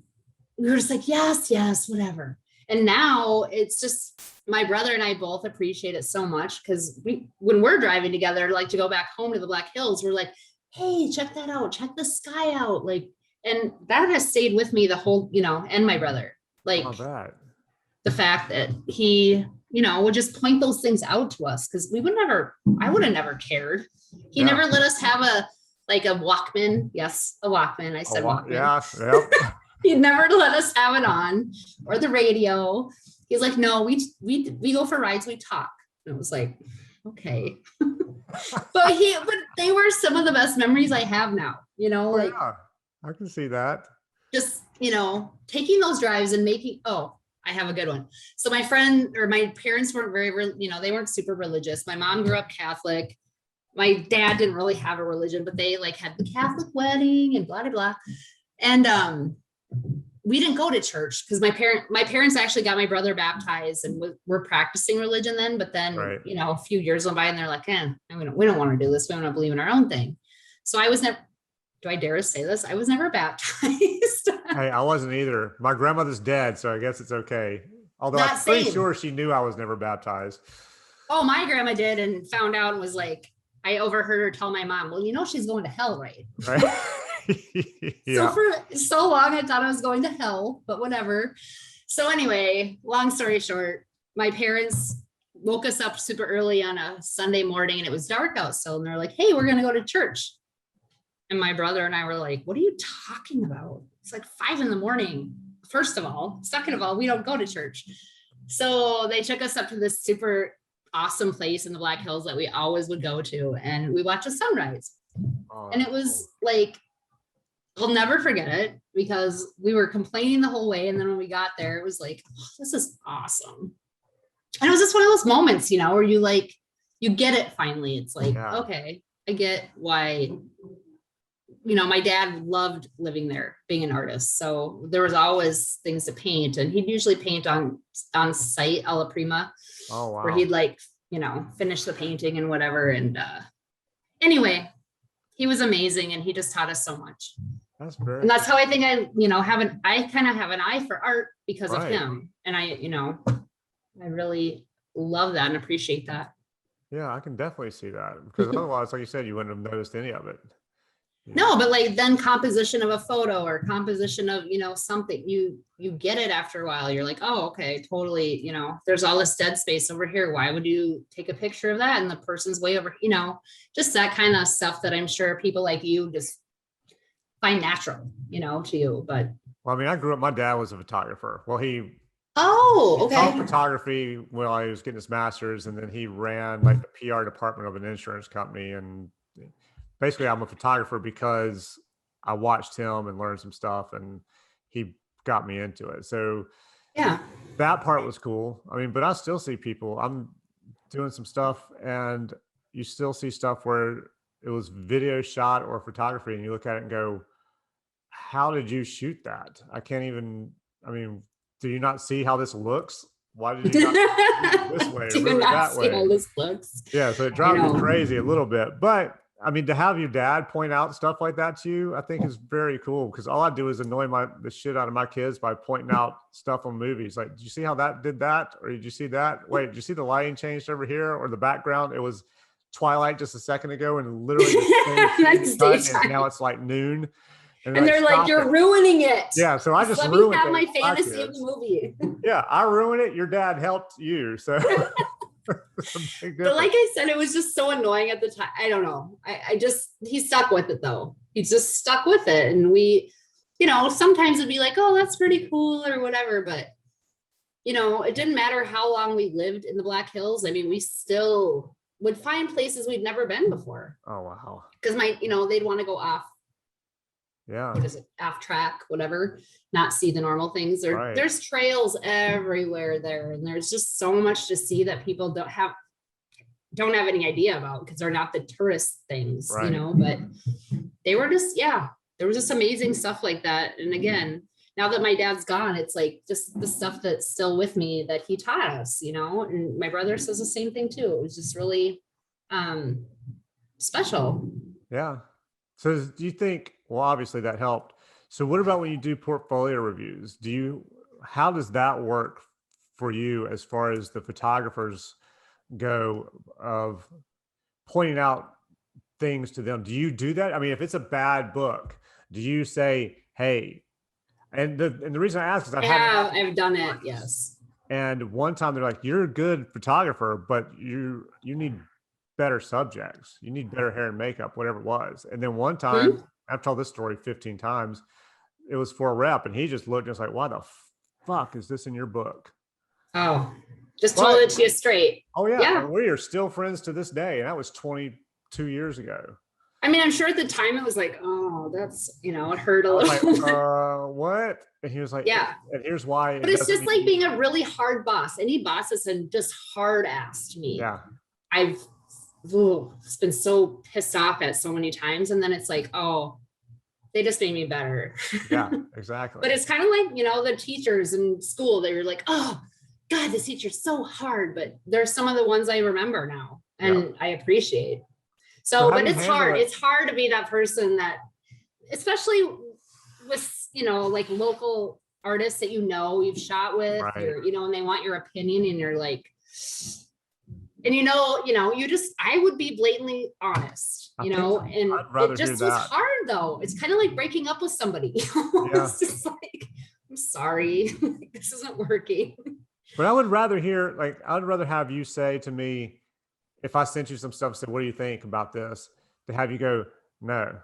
we were just like, yes, whatever. And now it's just, my brother and I both appreciate it so much, because when we're driving together, like to go back home to the Black Hills, we're like, hey, check that out, check the sky out. Like, and that has stayed with me the whole, and my brother, like the fact that he, would just point those things out to us, because I would have never cared. He never let us have a Walkman. Yes, a Walkman. I said Walkman. Yeah. He never let us have it on, or the radio. He's like, no, we go for rides, we talk. And it was like, okay. but they were some of the best memories I have now, I can see that. Just, taking those drives and I have a good one. So my parents weren't they weren't super religious. My mom grew up Catholic. My dad didn't really have a religion, but they had the Catholic wedding and blah, blah, blah. And, we didn't go to church because my parents actually got my brother baptized, and were practicing religion then. But then, a few years went by and they're like, we don't want to do this. We want to believe in our own thing. So I was never, do I dare to say this? I was never baptized. Hey, I wasn't either. My grandmother's dead, so I guess it's okay. Although I'm pretty sure she knew I was never baptized. Oh, my grandma did, and found out, and was like, I overheard her tell my mom, well, she's going to hell, right? So for so long, I thought I was going to hell, but whatever. So anyway, long story short, my parents woke us up super early on a Sunday morning, and it was dark outside, and they're like, hey, we're going to go to church. And my brother and I were like, what are you talking about? It's like 5 a.m. First of all. Second of all, we don't go to church. So they took us up to this super awesome place in the Black Hills that we always would go to, and we watched a sunrise. And it was like, I'll never forget it, because we were complaining the whole way. And then when we got there, it was like, this is awesome. And it was just one of those moments, where you get it finally. It's like, okay, I get why, my dad loved living there, being an artist. So there was always things to paint, and he'd usually paint on site, a la prima, where he'd finish the painting and whatever. And anyway, he was amazing, and he just taught us so much. That's very And that's how I think I kind of have an eye for art because of right. him. And I really love that and appreciate that. Yeah, I can definitely see that because otherwise, like you said, you wouldn't have noticed any of it. No, but like then composition of a photo or composition of, something, you get it after a while. You're like, oh, okay, totally. There's all this dead space over here. Why would you take a picture of that? And the person's way over, just that kind of stuff that I'm sure people like you just find natural, to you. But well, I mean, I grew up, my dad was a photographer. Well, he oh, taught okay. photography while he was getting his master's, and then he ran like the PR department of an insurance company. And basically, I'm a photographer because I watched him and learned some stuff, and he got me into it. So Yeah. that part was cool. I mean, but I still see people. I'm doing some stuff, and you still see stuff where it was video shot or photography, and you look at it and go, "How did you shoot that? I can't even. I mean, do you not see how this looks? Why did you not move it this way Do or you move it not that see way?" how this looks? Yeah, so it I drives me know. crazy a little bit. But I mean, to have your dad point out stuff like that to you, I think is very cool because all I do is annoy the shit out of my kids by pointing out stuff on movies. Like, did you see how that did that? Or did you see that? Wait, did you see the lighting changed over here or the background? It was twilight just a second ago and literally the same That's scene cut, and daytime. now it's like noon. And And they're like, stop you're it. ruining it. Yeah, so I just Let me ruined have it my for my fantasy of kids. the movie. Yeah, I ruined it. Your dad helped you. So it's a big But like difference. I said, it was just so annoying at the time. I don't know. He stuck with it though. He just stuck with it. And we, sometimes it'd be like, oh, that's pretty cool or whatever. But, it didn't matter how long we lived in the Black Hills. I mean, we still would find places we'd never been before. Oh, wow. Because they'd want to go off. Yeah. What is it? Off track, whatever, not see the normal things. Right. There's trails everywhere there. And there's just so much to see that people don't have any idea about because they're not the tourist things, Right. but they were just, there was just amazing stuff like that. And again, now that my dad's gone, it's like just the stuff that's still with me that he taught us, and my brother says the same thing too. It was just really special. Yeah. So do you think, well, obviously that helped. So what about when you do portfolio reviews? How does that work for you as far as the photographers go of pointing out things to them? Do you do that? I mean, if it's a bad book, do you say, hey, and the reason I ask is I've done it. Yes. And one time they're like, you're a good photographer, but you need better subjects. You need better hair and makeup, whatever it was. And then one time, I've told this story 15 times, it was for a rep, and he just looked and was like, why the fuck is this in your book? Oh, just told it to you straight. Oh, yeah. And we are still friends to this day. And that was 22 years ago. I mean, I'm sure at the time it was like, oh, that's, it hurt a little. Like, what? And he was like, yeah. And here's why. But it's just like being a really hard boss. Any boss has been just hard assed me. Yeah. I've been so pissed off at so many times. And then it's like, oh, they just made me better. Yeah, exactly. But it's kind of like, the teachers in school, they were like, oh, God, this teacher's so hard. But there's some of the ones I remember now and I appreciate. So but it's hard. It's hard to be that person that, especially with, like local artists that you've shot with, and they want your opinion and you're like, and I would be blatantly honest, and it just was hard though. It's kind of like breaking up with somebody. It's just like, I'm sorry, this isn't working. But I would rather have you say to me, if I sent you some stuff, said, what do you think about this? To have you go, no,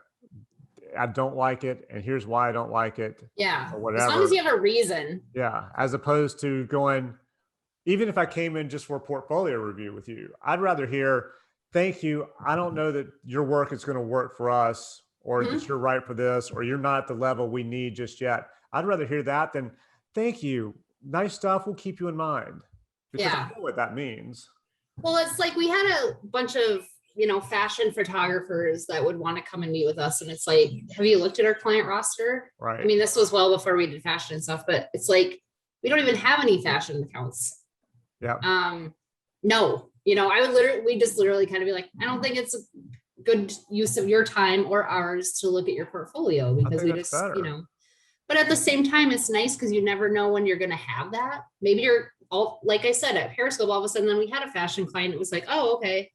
I don't like it. And here's why I don't like it. Yeah. Or whatever. As long as you have a reason. Yeah. As opposed to going, even if I came in just for a portfolio review with you, I'd rather hear, thank you. I don't know that your work is going to work for us, or that you're right for this, or you're not at the level we need just yet. I'd rather hear that than, thank you. Nice stuff. We'll keep you in mind. Because I know what that means. Well, it's like we had a bunch of, fashion photographers that would want to come and meet with us. And it's like, have you looked at our client roster? Right. I mean, this was well before we did fashion and stuff, but it's like, we don't even have any fashion accounts. Yeah. No, we just literally kind of be like, I don't think it's good use of your time or ours to look at your portfolio, because we just, better. you know, but at the same time, it's nice because you never know when you're going to have that. Maybe you're all, like I said, at Periscope, all of a sudden, then we had a fashion client. It was like, oh, okay.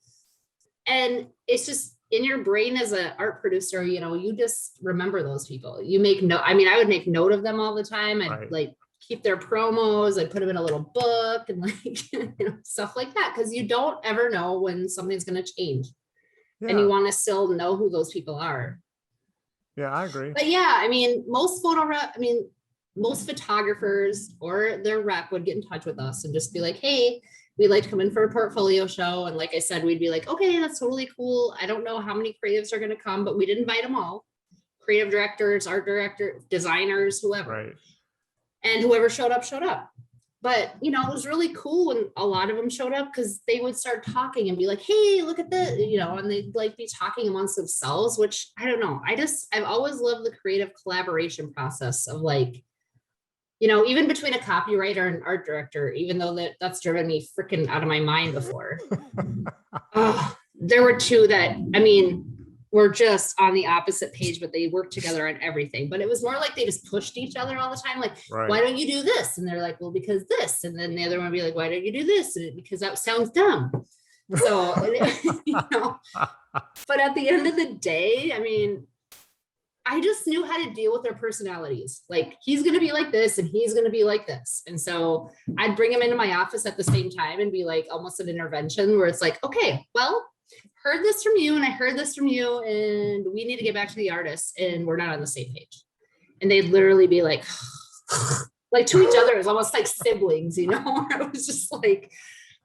And it's just in your brain as an art producer, you know, you just remember those people. You make note. I mean, I would make note of them all the time. I'd like keep their promos. I'd put them in a little book and like, you know, stuff like that. Cause you don't ever know when something's going to change. Yeah. And you want to still know who those people are. Yeah, I agree. But yeah, I mean, most photographers or their rep would get in touch with us and just be like, hey, we'd like to come in for a portfolio show. And like I said, we'd be like, okay, that's totally cool. I don't know how many creatives are going to come, but we'd invite them all. Creative directors, art director, designers, whoever. Right. And whoever showed up, showed up. But, you know, it was really cool when a lot of them showed up because they would start talking and be like, hey, look at this, you know, and they'd like be talking amongst themselves, which I don't know. I've always loved the creative collaboration process of like, you know, even between a copywriter and art director, even though that's driven me freaking out of my mind before. There were two that, I mean, were just on the opposite page, but they worked together on everything. But it was more like they just pushed each other all the time. Like, why don't you do this? And they're like, well, because this. And then the other one would be like, why don't you do this? And because that sounds dumb. So, you know, but at the end of the day, I mean, I just knew how to deal with their personalities. Like, he's going to be like this and he's going to be like this. And so I'd bring him into my office at the same time and be like almost an intervention where it's like, okay, well, heard this from you and I heard this from you and we need to get back to the artist and we're not on the same page. And they'd literally be like, like to each other. It was almost like siblings, you know, it was just like,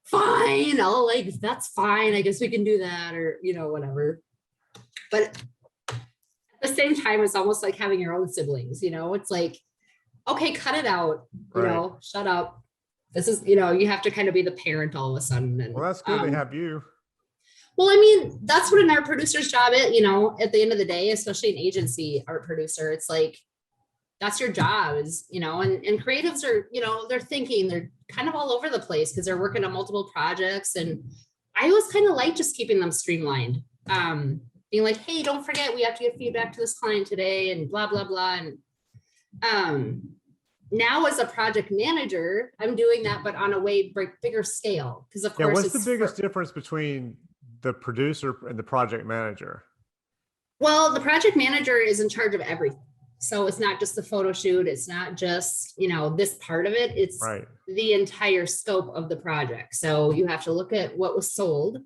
fine, I'll like, that's fine. I guess we can do that or, you know, whatever. But at the same time, it's almost like having your own siblings, you know, it's like, okay, cut it out, you know, shut up. This is, you know, you have to kind of be the parent all of a sudden. And, well, that's good they have you. Well, I mean, that's what an art producer's job is, you know, at the end of the day, especially an agency art producer, it's like, that's your job is, you know, and creatives are, you know, they're kind of all over the place because they're working on multiple projects. And I always kind of like just keeping them streamlined, being like, hey, don't forget, we have to get feedback to this client today and blah, blah, blah. And now as a project manager, I'm doing that, but on a way bigger scale. Because of course, what's the biggest difference between the producer and the project manager? Well, the project manager is in charge of everything. So it's not just the photo shoot. It's not just, you know, this part of it. It's the entire scope of the project. So you have to look at what was sold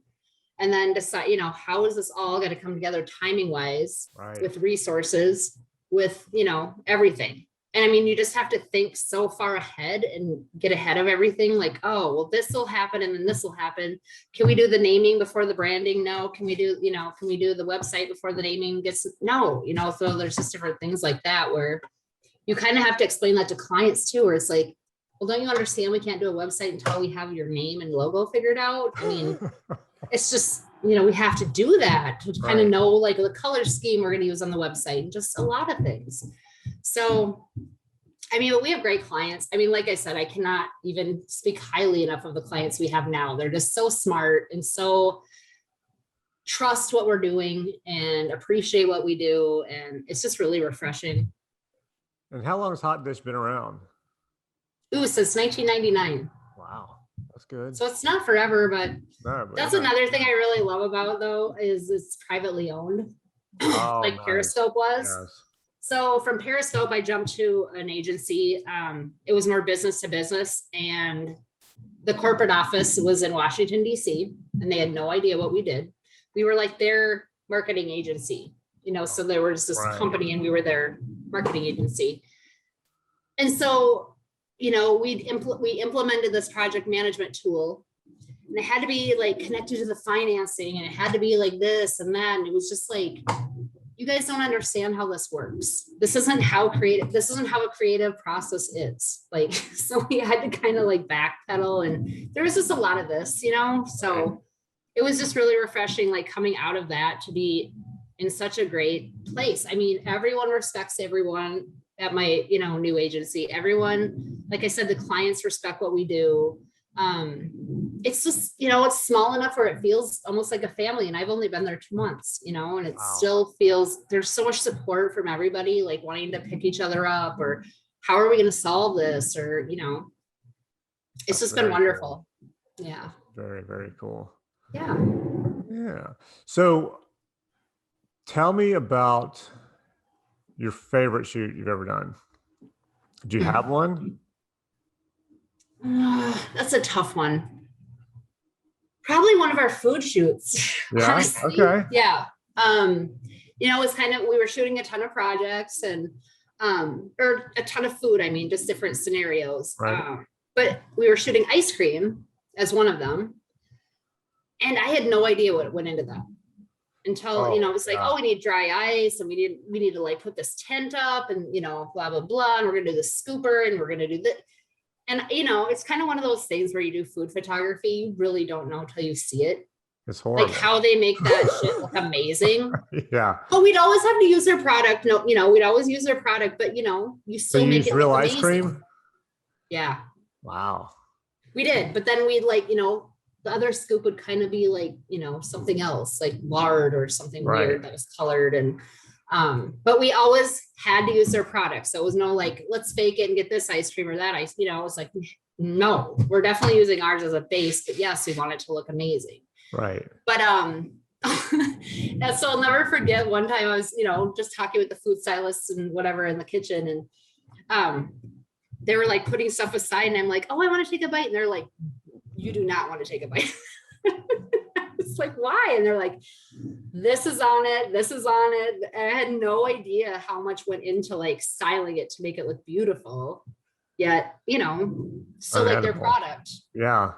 and then decide, you know, how is this all going to come together timing wise with resources, with, you know, everything. And I mean, you just have to think so far ahead and get ahead of everything. Like, oh, well, this will happen and then this will happen. Can we do the naming before the branding? No. Can we do, you know, can we do the website before the naming gets, no, you know, so there's just different things like that where you kind of have to explain that to clients too, where it's like, well, don't you understand we can't do a website until we have your name and logo figured out? I mean, it's just, you know, we have to do that to kind of know like the color scheme we're going to use on the website and just a lot of things. So, I mean, we have great clients. I mean, like I said, I cannot even speak highly enough of the clients we have now. They're just so smart and so trust what we're doing and appreciate what we do. And it's just really refreshing. And how long has Hot Dish been around? Ooh, since 1999. Wow, that's good. So it's not forever, but that's another thing I really love about though, is it's privately owned, like Periscope was. Yes. So from Periscope, I jumped to an agency. It was more business to business, and the corporate office was in Washington, D.C., and they had no idea what we did. We were like their marketing agency, you know, so there was this company and we were their marketing agency. And so, you know, we implemented this project management tool, and it had to be like connected to the financing, and it had to be like this and that. And it was just like, you guys don't understand how this works. This isn't how a creative process is. Like, so we had to kind of like backpedal, and there was just a lot of this, you know? So it was just really refreshing, like coming out of that to be in such a great place. I mean, everyone respects everyone at my, you know, new agency. Everyone, like I said, the clients respect what we do. It's just, it's small enough where it feels almost like a family. And I've only been there 2 months, and it Wow. still feels, there's so much support from everybody, like wanting to pick each other up, or how are we going to solve this? Or, it's That's just been very wonderful. cool. Yeah. Very, very cool. Yeah. Yeah. So tell me about your favorite shoot you've ever done. Do you have one? That's a tough one. Probably one of our food shoots. Yeah. Honestly. Okay. Yeah. It was kind of, we were shooting a ton of projects and, or a ton of food. I mean, just different scenarios. Right. But we were shooting ice cream as one of them. And I had no idea what went into that until, it was like, yeah. oh, we need dry ice and we need to like put this tent up and, blah, blah, blah. And we're going to do the scooper and we're going to do that. And, it's kind of one of those things where you do food photography, you really don't know until you see it. It's horrible. Like how they make that shit look amazing. Yeah. But we'd always have to use their product. No, we'd always use their product, but you still make it real look ice amazing. cream? Yeah. Wow. We did. But then we'd like, the other scoop would kind of be like, something else, like lard or something weird that was colored. And but we always had to use their product. So it was no like, let's fake it and get this ice cream or that ice, it was like, no, we're definitely using ours as a base, but yes, we want it to look amazing. Right. But so I'll never forget one time I was, just talking with the food stylists and whatever in the kitchen, and they were like putting stuff aside, and I'm like, oh, I want to take a bite, and they're like, you do not want to take a bite. It's like, why? And they're like, this is on it, this is on it. And I had no idea how much went into like styling it to make it look beautiful, yet still like their product. Yeah.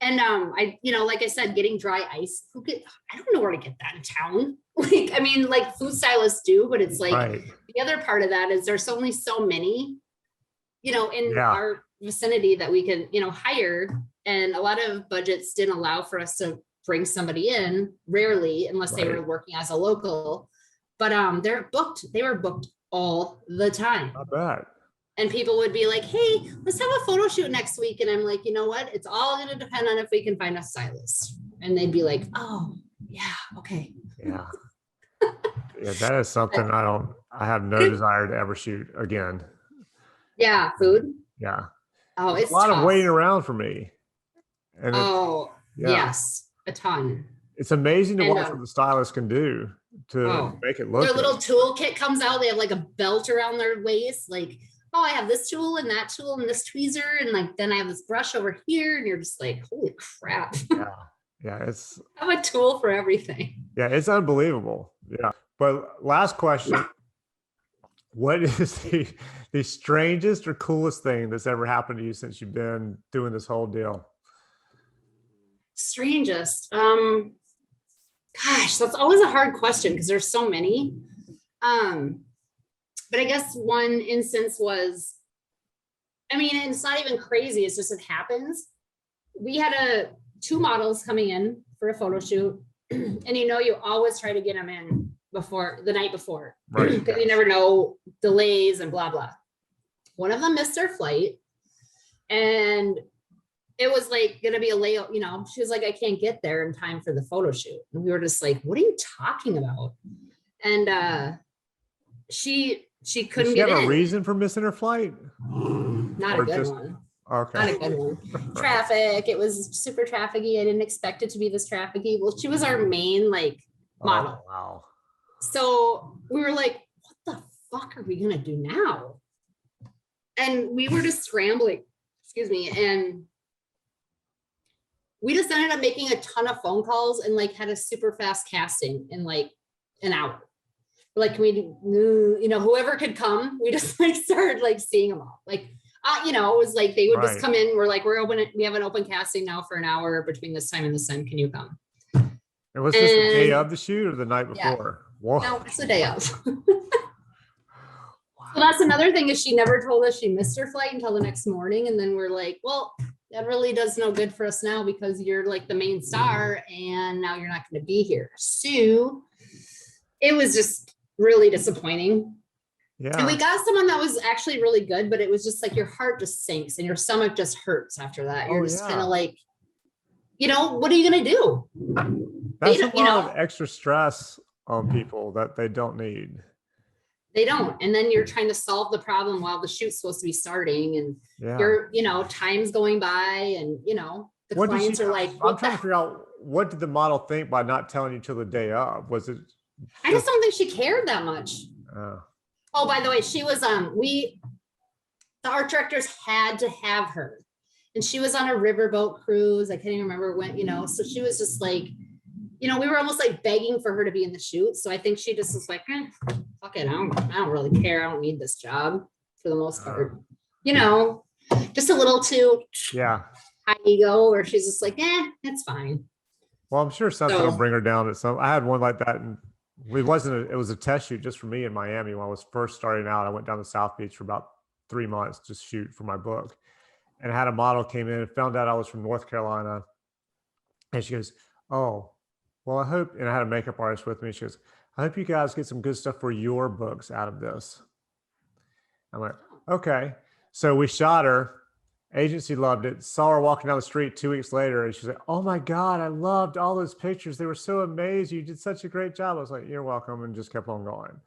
And I, like I said, getting dry ice, I don't know where to get that in town. Like, I mean, like food stylists do, but it's like the other part of that is there's only so many, in our vicinity that we can, hire. And a lot of budgets didn't allow for us to bring somebody in, rarely, unless they were working as a local. But they were booked all the time. Not bad. And people would be like, hey, let's have a photo shoot next week. And I'm like, you know what? It's all going to depend on if we can find a stylist. And they'd be like, oh, yeah, okay. Yeah. Yeah, that is something I have no desire to ever shoot again. Yeah, food. Yeah. Oh, it's a lot tough. of waiting around for me. And yes, a ton. It's amazing to watch what the stylist can do to make it look. Their little toolkit comes out. They have like a belt around their waist, like, oh, I have this tool and that tool and this tweezer, and like then I have this brush over here, and you're just like, holy crap. Yeah, it's I have a tool for everything. Yeah, it's unbelievable. Yeah. But last question. What is the strangest or coolest thing that's ever happened to you since you've been doing this whole deal? Strangest. Gosh, that's always a hard question because there's so many. But I guess one instance was, I mean, it's not even crazy. It's just, it happens. We had 2 models coming in for a photo shoot, and you always try to get them in before the night before, because you never know delays and blah, blah. One of them missed their flight, and it was like going to be a layout, she was like, I can't get there in time for the photo shoot. And we were just like, what are you talking about? And she couldn't get in. Did she have a reason for missing her flight? Not a good one. Okay. Not a good one. Traffic. It was super trafficy. I didn't expect it to be this trafficy. Well, she was our main model. Oh, wow. So we were like, what the fuck are we going to do now? And we were just scrambling, and we just ended up making a ton of phone calls and had a super fast casting in an hour. We're can we do, whoever could come, we just started seeing them all. It was they would just come in. We're we're open. We have an open casting now for an hour between this time and this time. Can you come? And was this the day of the shoot or the night before? Yeah. No, it's the day of. Wow. So that's another thing is she never told us she missed her flight until the next morning. And then we're like, well, that really does no good for us now because you're the main star and now you're not going to be here. So it was just really disappointing. And we Yeah. got someone that was actually really good, but it was just like your heart just sinks and your stomach just hurts after that. Oh You're just kind yeah. of like, what are you gonna do? They That's a don't, lot of extra stress on people that they don't need. they don't. And then you're trying to solve the problem while the shoot's supposed to be starting, and Yeah. you're, time's going by, and the What did she? clients are like, I'm what trying the to figure out what did the model think by not telling you till the day of? Was it I just just? don't think she cared that much. Uh, Oh, by the way, she was the art directors had to have her. And she was on a riverboat cruise. I can't even remember when, so she was just like, we were almost like begging for her to be in the shoot. So I think she just was like, fuck it. I don't really care. I don't need this job for the most part. Just a little too yeah. high ego, where she's just like, it's fine. Well, I'm sure something will So bring her down at some. I had one like that, and it was a test shoot just for me in Miami when I was first starting out. I went down to South Beach for about 3 months to shoot for my book, and I had a model came in and found out I was from North Carolina, and she goes, "Oh, well, I hope." And I had a makeup artist with me. She goes, "I hope you guys get some good stuff for your books out of this." I'm like, "Okay." So we shot her. Agency loved it. Saw her walking down the street 2 weeks later, and she's like, "Oh my God, I loved all those pictures. They were so amazing. You did such a great job." I was like, "You're welcome," and just kept on going.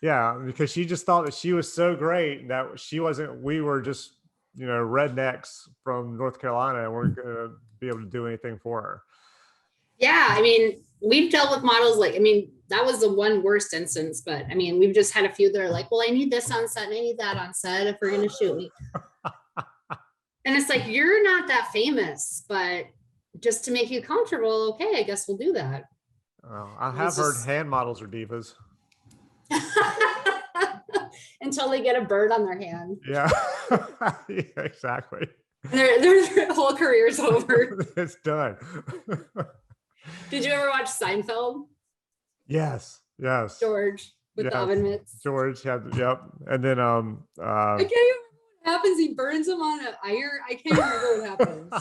Yeah, because she just thought that she was so great that she wasn't. We were just, rednecks from North Carolina, and we're gonna be able to do anything for her. yeah, I mean, we've dealt with models like, that was the one worst instance, but we've just had a few that are like, well, I need this on set and I need that on set if we're gonna shoot me. And it's like, you're not that famous, but just to make you comfortable, okay, I guess we'll do that. I have heard hand models are divas. Until they get a bird on their hand. Yeah, yeah, exactly. Their whole career's over. It's done. Did you ever watch Seinfeld? Yes. George with the oven mitts. George had, yep. And then I can't even remember what happens. He burns him on an iron. I can't remember what happens.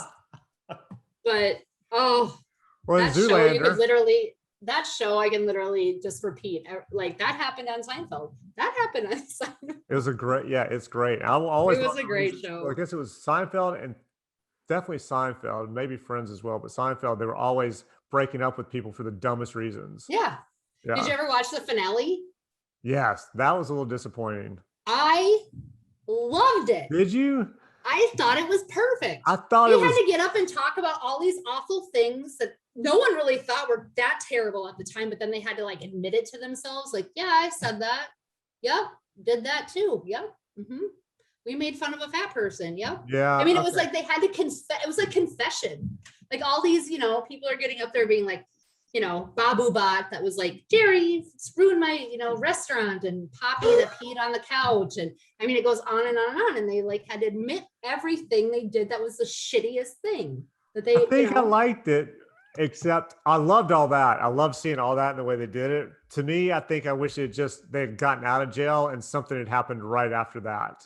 But well, that Zoolander. show I can literally just repeat. Like that happened on Seinfeld. That happened on Seinfeld. It was it's great. I always it was a great show. I guess it was Seinfeld, and definitely Seinfeld, maybe Friends as well, but Seinfeld, they were always breaking up with people for the dumbest reasons. Yeah. Did you ever watch the finale? Yes, that was a little disappointing. I loved it. Did you? I thought it was perfect. I thought they had to get up and talk about all these awful things that no one really thought were that terrible at the time, but then they had to like admit it to themselves. Like, yeah, I said that. Yep, did that too. Yep. Mm-hmm. We made fun of a fat person. Yep. Yeah. It was like they had to confess. It was like confession. Like all these, people are getting up there being like, Babu Bot that was like, Jerry, it's ruined my, restaurant, and Poppy that peed on the couch. And it goes on and on and on. And they like had to admit everything they did that was the shittiest thing that they, I think I liked it, except I loved all that. I loved seeing all that and the way they did it. To me, I think I wish they'd gotten out of jail and something had happened right after that.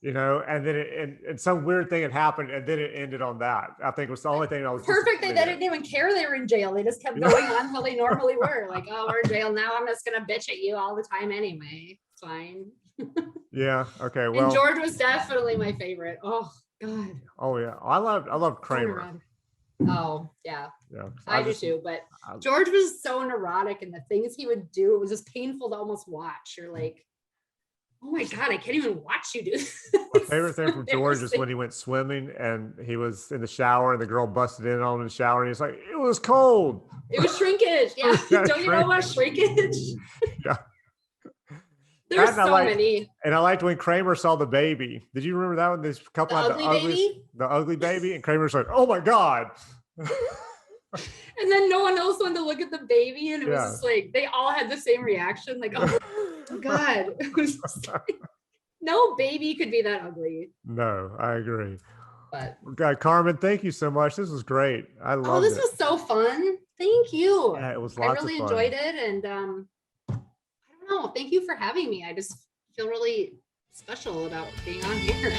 And then and some weird thing had happened, and then it ended on that. I think it was the only thing I was perfect. They didn't even care they were in jail. They just kept going on how they normally were. Like, oh, we're in jail now. I'm just gonna bitch at you all the time anyway. It's fine. Yeah. Okay. Well, and George was definitely my favorite. Oh God. Oh yeah. I love Kramer. Oh yeah. Yeah. I do too. But George was so neurotic, and the things he would do, it was just painful to almost watch. You're like, oh my God, I can't even watch you do this. My favorite thing from George is when he went swimming and he was in the shower and the girl busted in on him in the shower and he's like, "It was cold." It was shrinkage. Yeah. Don't you know about shrinkage? Yeah. There's so many. And I liked when Kramer saw the baby. Did you remember that one? This couple had the ugly baby, and Kramer's like, "Oh my God." And then no one else wanted to look at the baby, and it was just like they all had the same reaction, like, "Oh God." It was just like, no baby could be that ugly. No, I agree. But God, Carmen, thank you so much. This was great. I loved it. This was so fun. Thank you. Yeah, it was I really enjoyed it, and I don't know. Thank you for having me. I just feel really special about being on here.